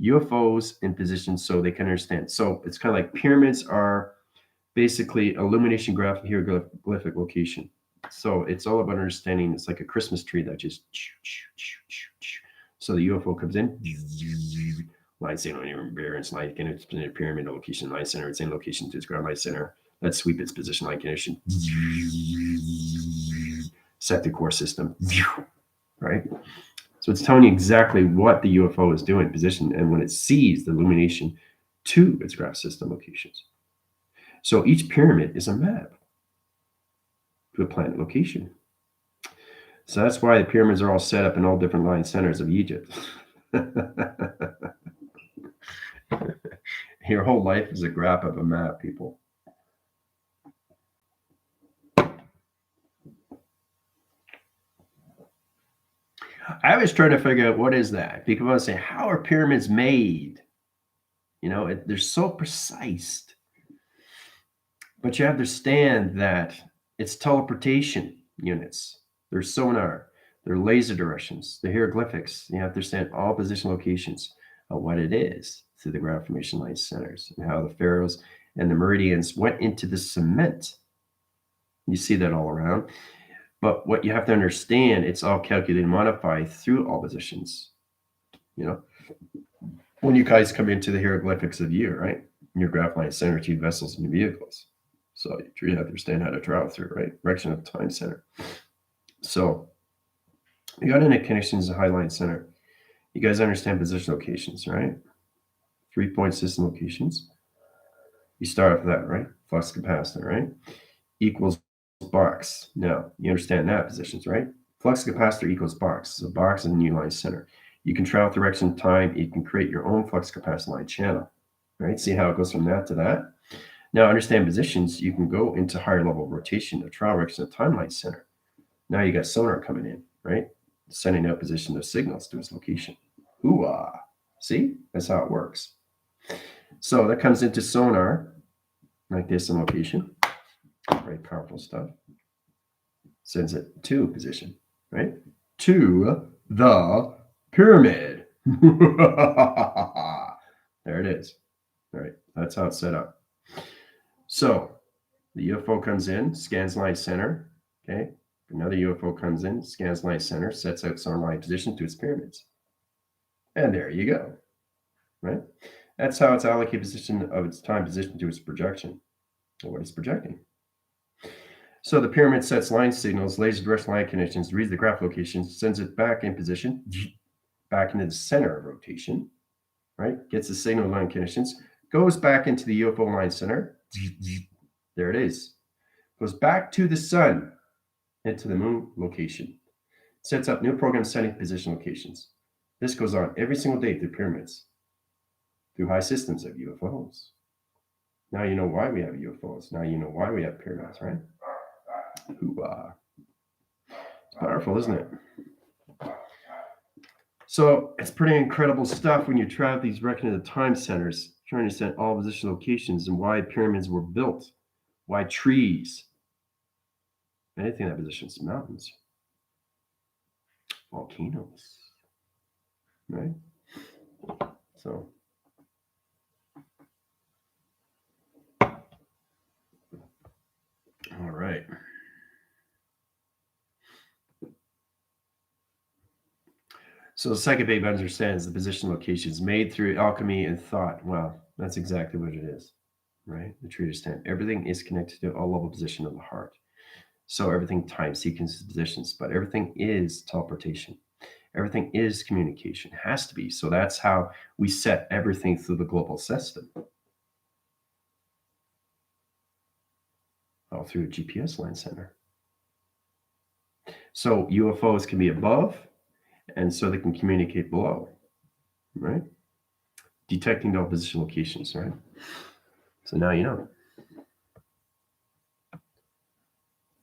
UFOs in position so they can understand. So it's kind of like pyramids are basically illumination graphic hieroglyphic location. So it's all about understanding. It's like a Christmas tree that just so the UFO comes in, line center on your bearings, line in its pyramid location, line center, its in location to its ground line center. Let's sweep its position line condition. Set the core system. Right? So it's telling you exactly what the UFO is doing, position, and when it sees the illumination to its graph system locations. So each pyramid is a map to a planet location. So that's why the pyramids are all set up in all different line centers of Egypt. Your whole life is a graph of a map, people. I was trying to figure out what is that. People want to say, how are pyramids made? You know, they're so precise. But you understand that it's teleportation units. They're sonar, they're laser directions, they're hieroglyphics. You have to understand all position locations of what it is through the ground formation line centers and how the pharaohs and the meridians went into the cement. You see that all around. But what you have to understand, it's all calculated and modified through all positions. You know, when you guys come into the hieroglyphics of you, right? Your graph line center, two vessels, and your vehicles. So you have to understand how to travel through, right? Direction of time center. So you got interconnections of highline center. You guys understand position locations, right? 3-point system locations. You start off with that, right? Flux capacitor, right? Equals box. Now, you understand that positions, right? Flux capacitor equals box. So box is a new line center. You can travel direction time. You can create your own flux capacitor line channel, right? See how it goes from that to that? Now, understand positions. You can go into higher level rotation of travel direction of time line center. Now you got sonar coming in, right? Sending out position of signals to its location. Ooh-ah. See? That's how it works. So that comes into sonar, like this in location. Very powerful stuff. Sends it to position, right? To the pyramid. There it is. All right. That's how it's set up. So the UFO comes in, scans line center. Okay. Another UFO comes in, scans line center, sets out sonar line position to its pyramids. And there you go. Right? That's how it's allocated position of its time position to its projection, or what it's projecting. So the pyramid sets line signals, laser direction line connections, reads the graph location, sends it back in position, back into the center of rotation, right? Gets the signal line connections, goes back into the UFO line center. There it is. Goes back to the sun, into the moon location. Sets up new program setting position locations. This goes on every single day through pyramids, through high systems of UFOs. Now you know why we have UFOs. Now you know why we have pyramids, right? Hoorah. It's powerful, isn't it? So it's pretty incredible stuff when you travel these reckoning of the time centers, trying to understand all position locations and why pyramids were built, why trees, anything that positions mountains, volcanoes, right? So all right. So the second babe understands the position locations made through alchemy and thought. Well, that's exactly what it is, right? The true understand everything is connected to a level position of the heart. So everything time sequences positions, but everything is teleportation. Everything is communication. It has to be. So that's how we set everything through the global system. All through a GPS line center. So UFOs can be above, and so they can communicate below, right? Detecting all position locations, right? So now you know.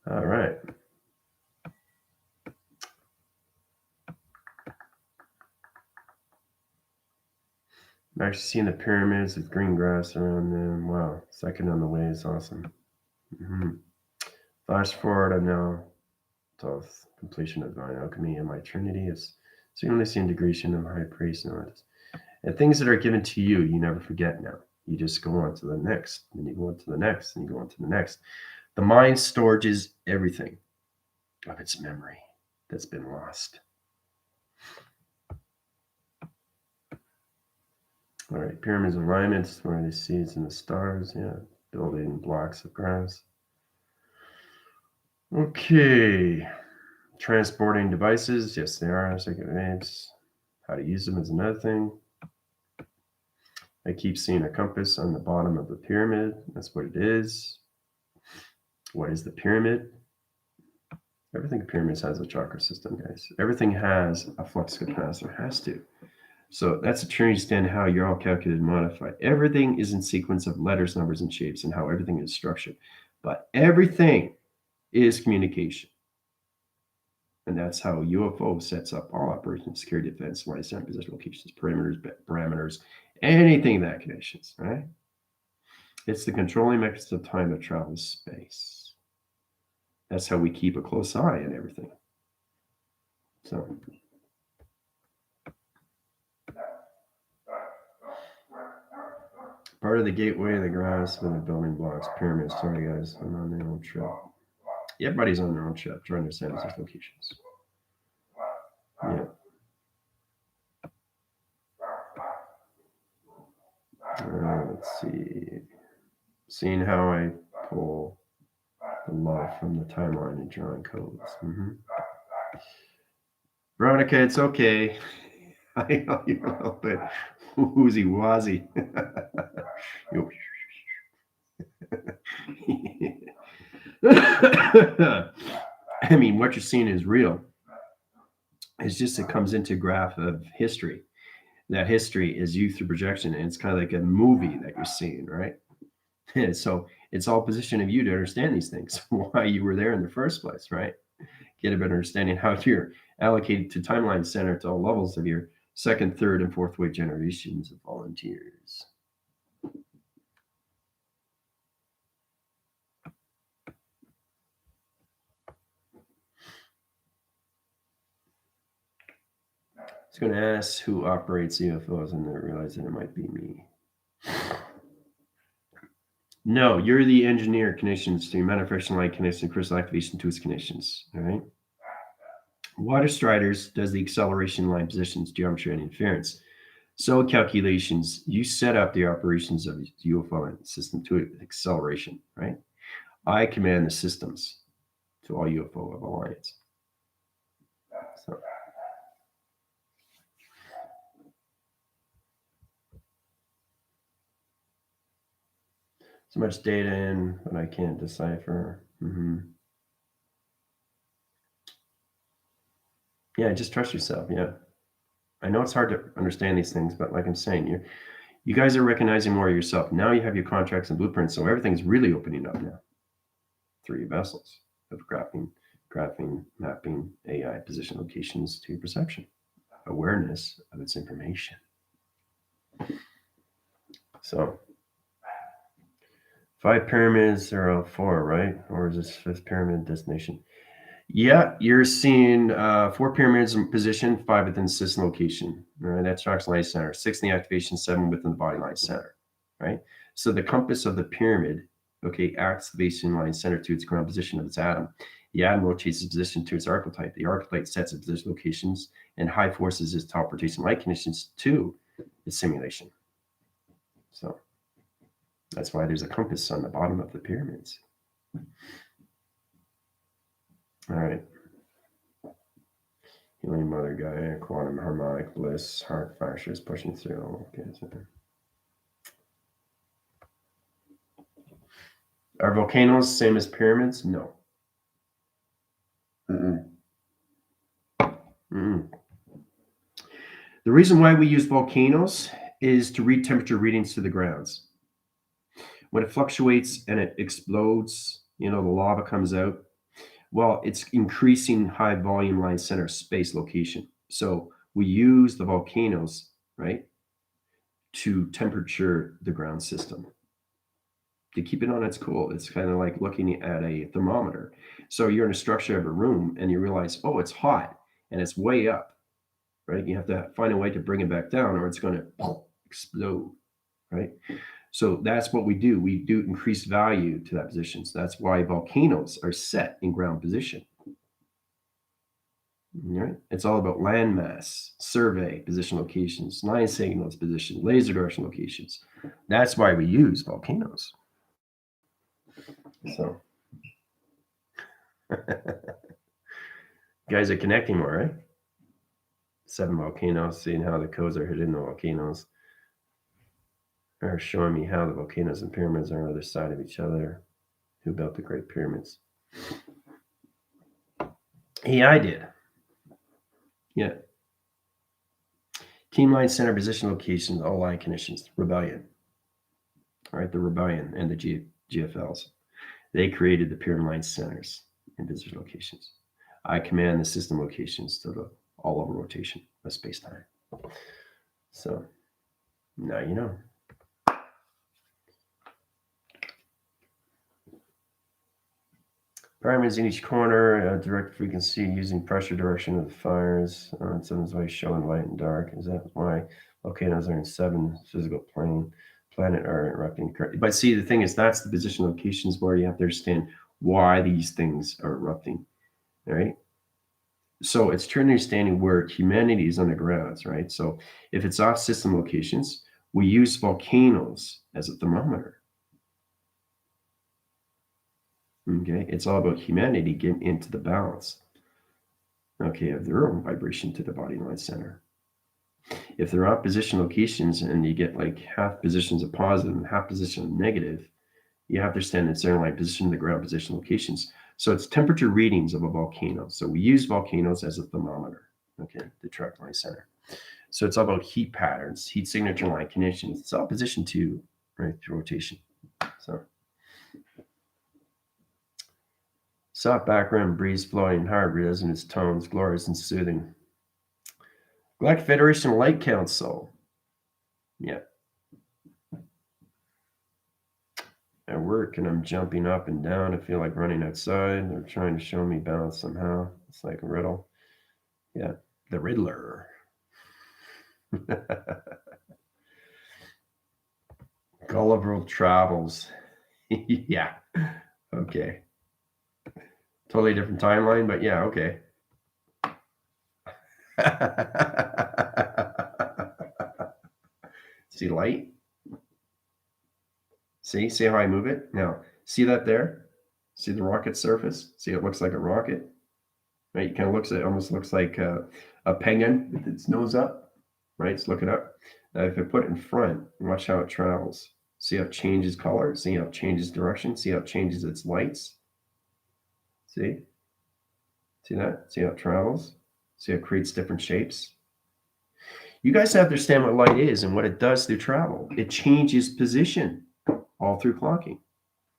All right. I'm actually seeing the pyramids with green grass around them. Wow. Second on the way is awesome. Flash forward, I know till completion of divine alchemy and my trinity is seamless integration of high praise and artists. And things that are given to you, you never forget now. You just go on to the next, and you go on to the next, and you go on to the next. The mind storages everything of its memory that's been lost. All right, pyramids alignments where the seeds and the stars, yeah, building blocks of grass. Okay, transporting devices, yes, they are. Second names. How to use them is another thing. I keep seeing a compass on the bottom of the pyramid. That's what it is. What is the pyramid? Everything in pyramids has a chakra system, guys. Everything has a flux capacitor, has to. So that's a training stand how you're all calculated and modified. Everything is in sequence of letters, numbers, and shapes and how everything is structured. But everything is communication. And that's how UFO sets up all operations, security, defense, line center, position locations, parameters, anything that connections, right? It's the controlling mechanism of time that travels space. That's how we keep a close eye on everything. So, part of the gateway, the grass, and the building blocks, pyramids. Sorry, guys, I'm on their own trip. Everybody's on their own trip trying to understand these locations. Yeah. Let's see. Seeing how I pull the love from the timeline and drawing codes. Veronica, it's okay. I know you're a little bit woozy wazzy. I mean, what you're seeing is real. It's just it comes into graph of history. That history is you through projection, and it's kind of like a movie that you're seeing, right? And so it's all position of you to understand these things, why you were there in the first place, right? Get a better understanding how you're allocated to timeline center to all levels of your second, third, and fourth wave generations of volunteers. I was going to ask who operates UFOs, and then realize that it might be me. No, you're the engineer connections to manifestation line connection, crystal activation to its connections. All right. Water Striders does the acceleration line positions, geometry, and inference. So calculations, you set up the operations of the UFO system to acceleration, right? I command the systems to all UFO of Alliance. So much data in, but I can't decipher. Yeah, just trust yourself. Yeah. I know it's hard to understand these things, but like I'm saying, you guys are recognizing more of yourself. Now you have your contracts and blueprints, so everything's really opening up now through your vessels of graphing, mapping, AI, position locations to your perception, awareness of its information. So 5 pyramids are 4, right? Or is this 5th pyramid destination? Yeah, you're seeing 4 pyramids in position, 5 within the system location. Right, that's tracks line center, 6 in the activation, 7 within the body line center. Right. So the compass of the pyramid, okay, acts the basin line center to its ground position of its atom. The atom rotates its position to its archetype. The archetype sets its position locations and high forces its teleportation light conditions to its simulation. So that's why there's a compass on the bottom of the pyramids. All right. Healing Mother Gaia, quantum harmonic bliss, heart fractures pushing through. Okay, so. Are volcanoes same as pyramids? No. The reason why we use volcanoes is to read temperature readings to the grounds. When it fluctuates and it explodes, the lava comes out. Well, it's increasing high volume line center space location. So we use the volcanoes, right, to temperature the ground system, to keep it on its cool. It's kind of like looking at a thermometer. So you're in a structure of a room and you realize, oh, it's hot and it's way up, right? You have to find a way to bring it back down or it's going to explode, right? So that's what we do. We do increase value to that position. So that's why volcanoes are set in ground position. Right? It's all about landmass, survey, position locations, line signals, position, laser direction locations. That's why we use volcanoes. So, guys are connecting more, right? 7 volcanoes, seeing how the codes are hidden in the volcanoes. Are showing me how the volcanoes and pyramids are on the other side of each other. Who built the Great Pyramids? Yeah, I did. Yeah. Team line center position locations, all line conditions, rebellion. All right, the rebellion and the GFLs. They created the pyramid line centers and position locations. I command the system locations to the all-over rotation of space-time. So now you know. Pyramids in each corner, direct frequency using pressure direction of the fires. Seven's way showing light and dark. Is that why volcanoes are in 7 physical planet are erupting? But see, the thing is, that's the position locations where you have to understand why these things are erupting, right? So it's trying to understanding where humanity is on the grounds, right? So if it's off system locations, we use volcanoes as a thermometer. Okay, it's all about humanity getting into the balance. Okay, of their own vibration to the body line center. If they're off position locations and you get like half positions of positive and half position of negative, you have to stand in center line position, the ground position locations. So it's temperature readings of a volcano. So we use volcanoes as a thermometer, okay, to track line center. So it's all about heat patterns, heat signature line conditions. It's all position 2, right, through rotation. So soft background, breeze flowing, hard resonance tones, glorious and soothing. Galactic Federation Light Council. Yeah. At work, and I'm jumping up and down. I feel like running outside. They're trying to show me balance somehow. It's like a riddle. Yeah. The Riddler. Gulliver Travels. Yeah. Okay. Totally different timeline, but yeah, okay. See light? See how I move it? Now, see that there? See the rocket surface? See, it looks like a rocket. Right? It kind of almost looks like a penguin with its nose up. Right? It's looking up. Now, if I put it in front, watch how it travels. See how it changes color? See how it changes direction? See how it changes its lights? See? See that? See how it travels? See how it creates different shapes? You guys have to understand what light is and what it does through travel. It changes position all through clocking,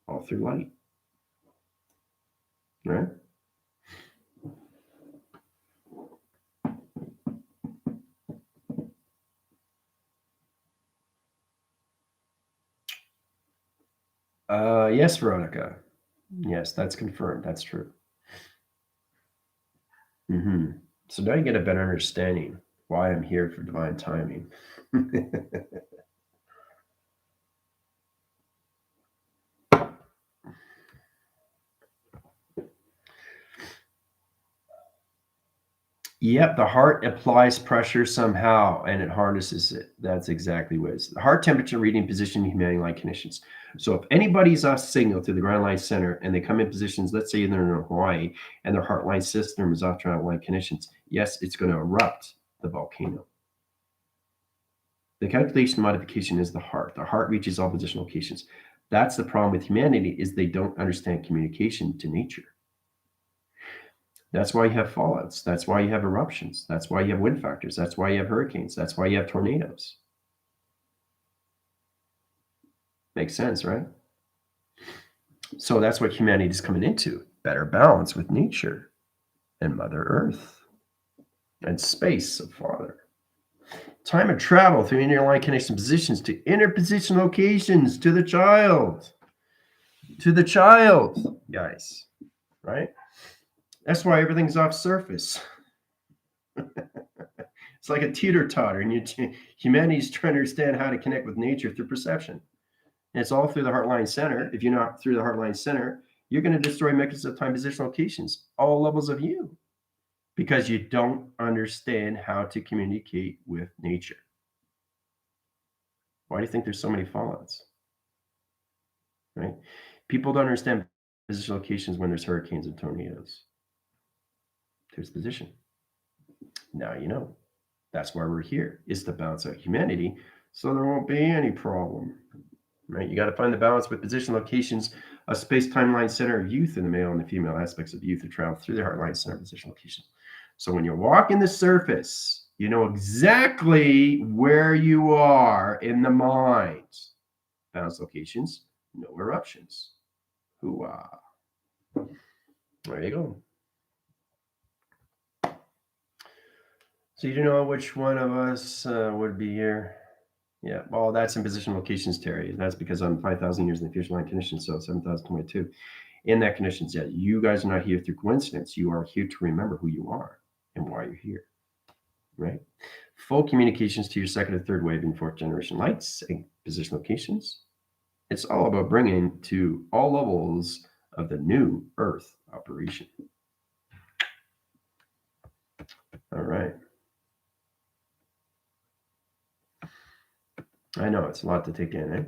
all through light. Right? Yes, Veronica. Yes, that's confirmed. That's true. So now you get a better understanding why I'm here for divine timing. Yep, the heart applies pressure somehow and it harnesses it. That's exactly what it is. The heart temperature reading position in humanity line conditions. So if anybody's off signal to the ground line center and they come in positions, let's say they're in Hawaii and their heart line system is off travel line conditions, yes, it's going to erupt the volcano. The calculation modification is the heart. The heart reaches all position locations. That's the problem with humanity is they don't understand communication to nature. That's why you have fallouts. That's why you have eruptions. That's why you have wind factors. That's why you have hurricanes. That's why you have tornadoes. Makes sense, right? So that's what humanity is coming into. Better balance with nature and Mother Earth and space of Father. Time of travel through interline connection positions to interposition locations to the child. To the child, guys, right? That's why everything's off surface. It's like a teeter-totter, and humanity's trying to understand how to connect with nature through perception. And it's all through the heartline center. If you're not through the heartline center, you're going to destroy mechanisms of time position locations, all levels of you, because you don't understand how to communicate with nature. Why do you think there's so many fallouts? Right? People don't understand position locations when there's hurricanes and tornadoes. There's position. Now you know. That's why we're here, is to balance out humanity so there won't be any problem. Right? You got to find the balance with position locations, a space timeline center of youth in the male and the female aspects of youth who travel through the heartline center position locations. So when you're walking the surface, you know exactly where you are in the mind. Balance locations, no eruptions. Hoo-ah. There you go. So you don't know which one of us would be here? Yeah, well, that's in position locations, Terry. That's because I'm 5,000 years in the future line condition, so 7,022. In that conditions, yeah, you guys are not here through coincidence. You are here to remember who you are and why you're here, right? Full communications to your second and third wave and fourth generation lights and position locations. It's all about bringing to all levels of the new Earth operation. All right. I know it's a lot to take in, eh?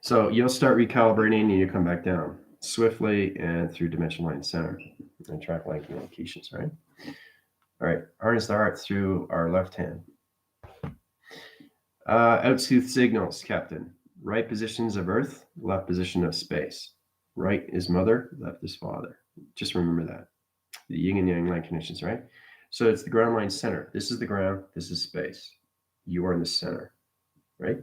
So you'll start recalibrating and you come back down swiftly and through dimension line center and track line communications, right? All right, harness the heart through our left hand. Outsooth signals, Captain. Right positions of Earth, left position of space. Right is mother, left is father. Just remember that. The yin and yang line conditions, right? So it's the ground line center. This is the ground, this is space. You are in the center, right?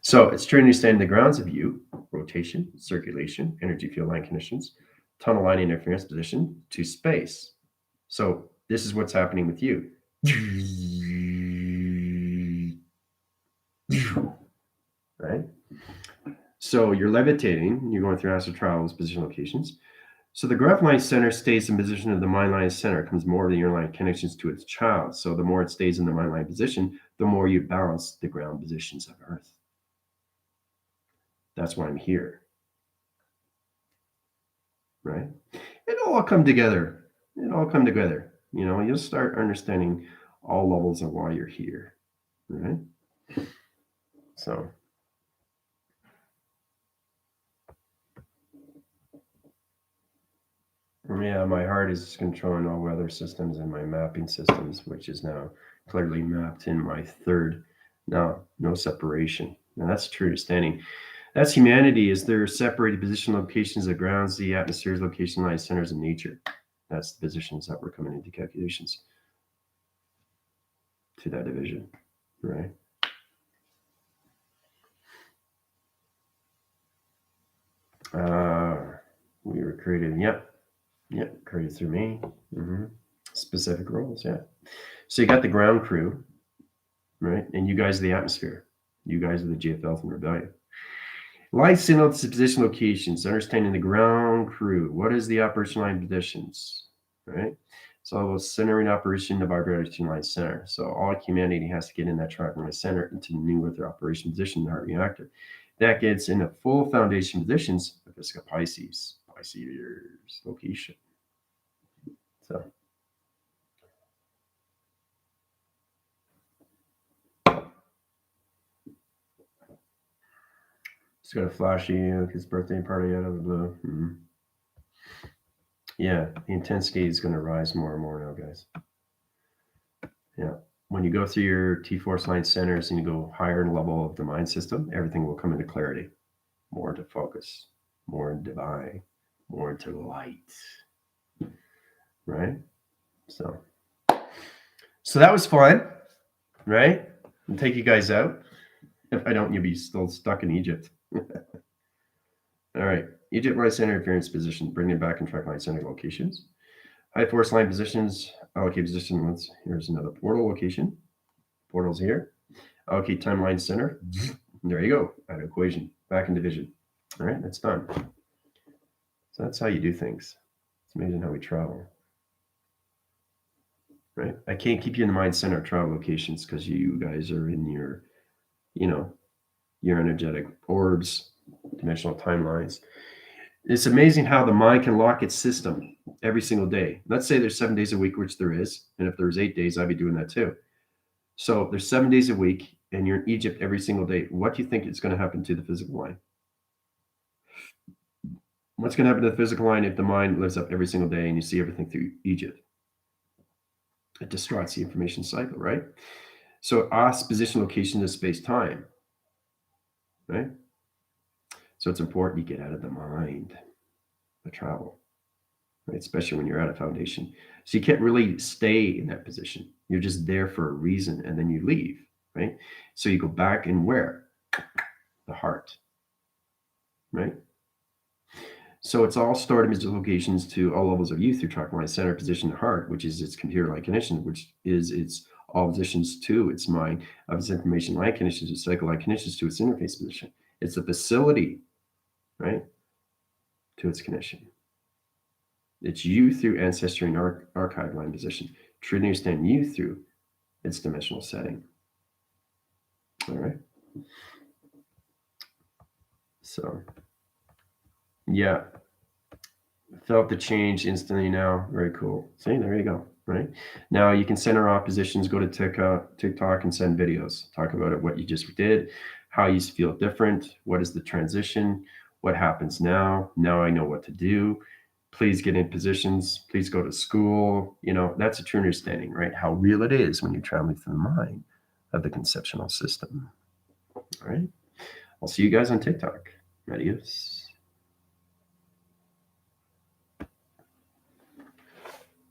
So it's trying to understand the grounds of you, rotation, circulation, energy field line conditions, tunnel line interference position to space. So this is what's happening with you. Right? So you're levitating, you're going through astral travels, position locations. So the graph line center stays in position of the mind line center, comes more of the line connections to its child. So the more it stays in the mind line position, the more you balance the ground positions of Earth. That's why I'm here. Right? It'll all come together. It'll all come together. You know, you'll start understanding all levels of why you're here. Right? So yeah, my heart is controlling all weather systems and my mapping systems, which is now clearly mapped in my third. Now, no separation. Now that's true understanding. That's humanity. Is there separated position locations of grounds, the atmosphere's location line centers in nature? That's the positions that we're coming into calculations to that division, right? We were created. Yep, created through me. Specific roles, yeah. So you got the ground crew, right? And you guys are the atmosphere. You guys are the GFL and Rebellion. Light signal to position locations, understanding the ground crew. What is the operation line positions, right? So all about centering operation of our gravity line center. So all humanity has to get in that track line center into new Earth operation position, the heart reactor. That gets in a full foundation positions of Visca Pisces location. So it's got a flashy his birthday party out of the blue. Yeah, the intensity is going to rise more and more now, guys. Yeah. When you go through your T-force line centers and you go higher in level of the mind system, everything will come into clarity, more into focus, more in divine, more into light. Right? So that was fun, right? I'll take you guys out. If I don't, you'll be still stuck in Egypt. All right. Egypt line center interference position, bring it back in track line center locations. High force line positions, allocate position once. Here's another portal location. Portal's here. Allocate timeline center. There you go. Add equation. Back in division. All right, that's done. So that's how you do things. It's amazing how we travel. Right? I can't keep you in the mind center of travel locations because you guys are in your, your energetic orbs, dimensional timelines. It's amazing how the mind can lock its system every single day. Let's say there's 7 days a week, which there is. And if there's 8 days, I'd be doing that too. So there's 7 days a week and you're in Egypt every single day. What do you think is going to happen to the physical line? What's going to happen to the physical line if the mind lives up every single day and you see everything through Egypt? It distorts the information cycle, right? So us position location is space-time, right? So it's important you get out of the mind, the travel, right? Especially when you're at a foundation. So you can't really stay in that position. You're just there for a reason and then you leave. right? So you go back and where? The heart, right? So it's all stored in digital locations to all levels of youth through track line center position the heart, which is its computer-like connection, which is its all positions to its mind of its information line connections to cycle line connections to its interface position. It's the facility, right, to its connection. It's you through ancestry and archive line position. Truly understand you through its dimensional setting. All right. So, yeah, felt the change instantly now. Very cool. See, there you go. Right now, you can center off positions. Go to TikTok and send videos. Talk about it. What you just did, how you feel different. What is the transition? What happens now? Now I know what to do. Please get in positions. Please go to school. You know, that's a true understanding, right? How real it is when you're traveling through the mind of the conceptual system. All right. I'll see you guys on TikTok. Adios.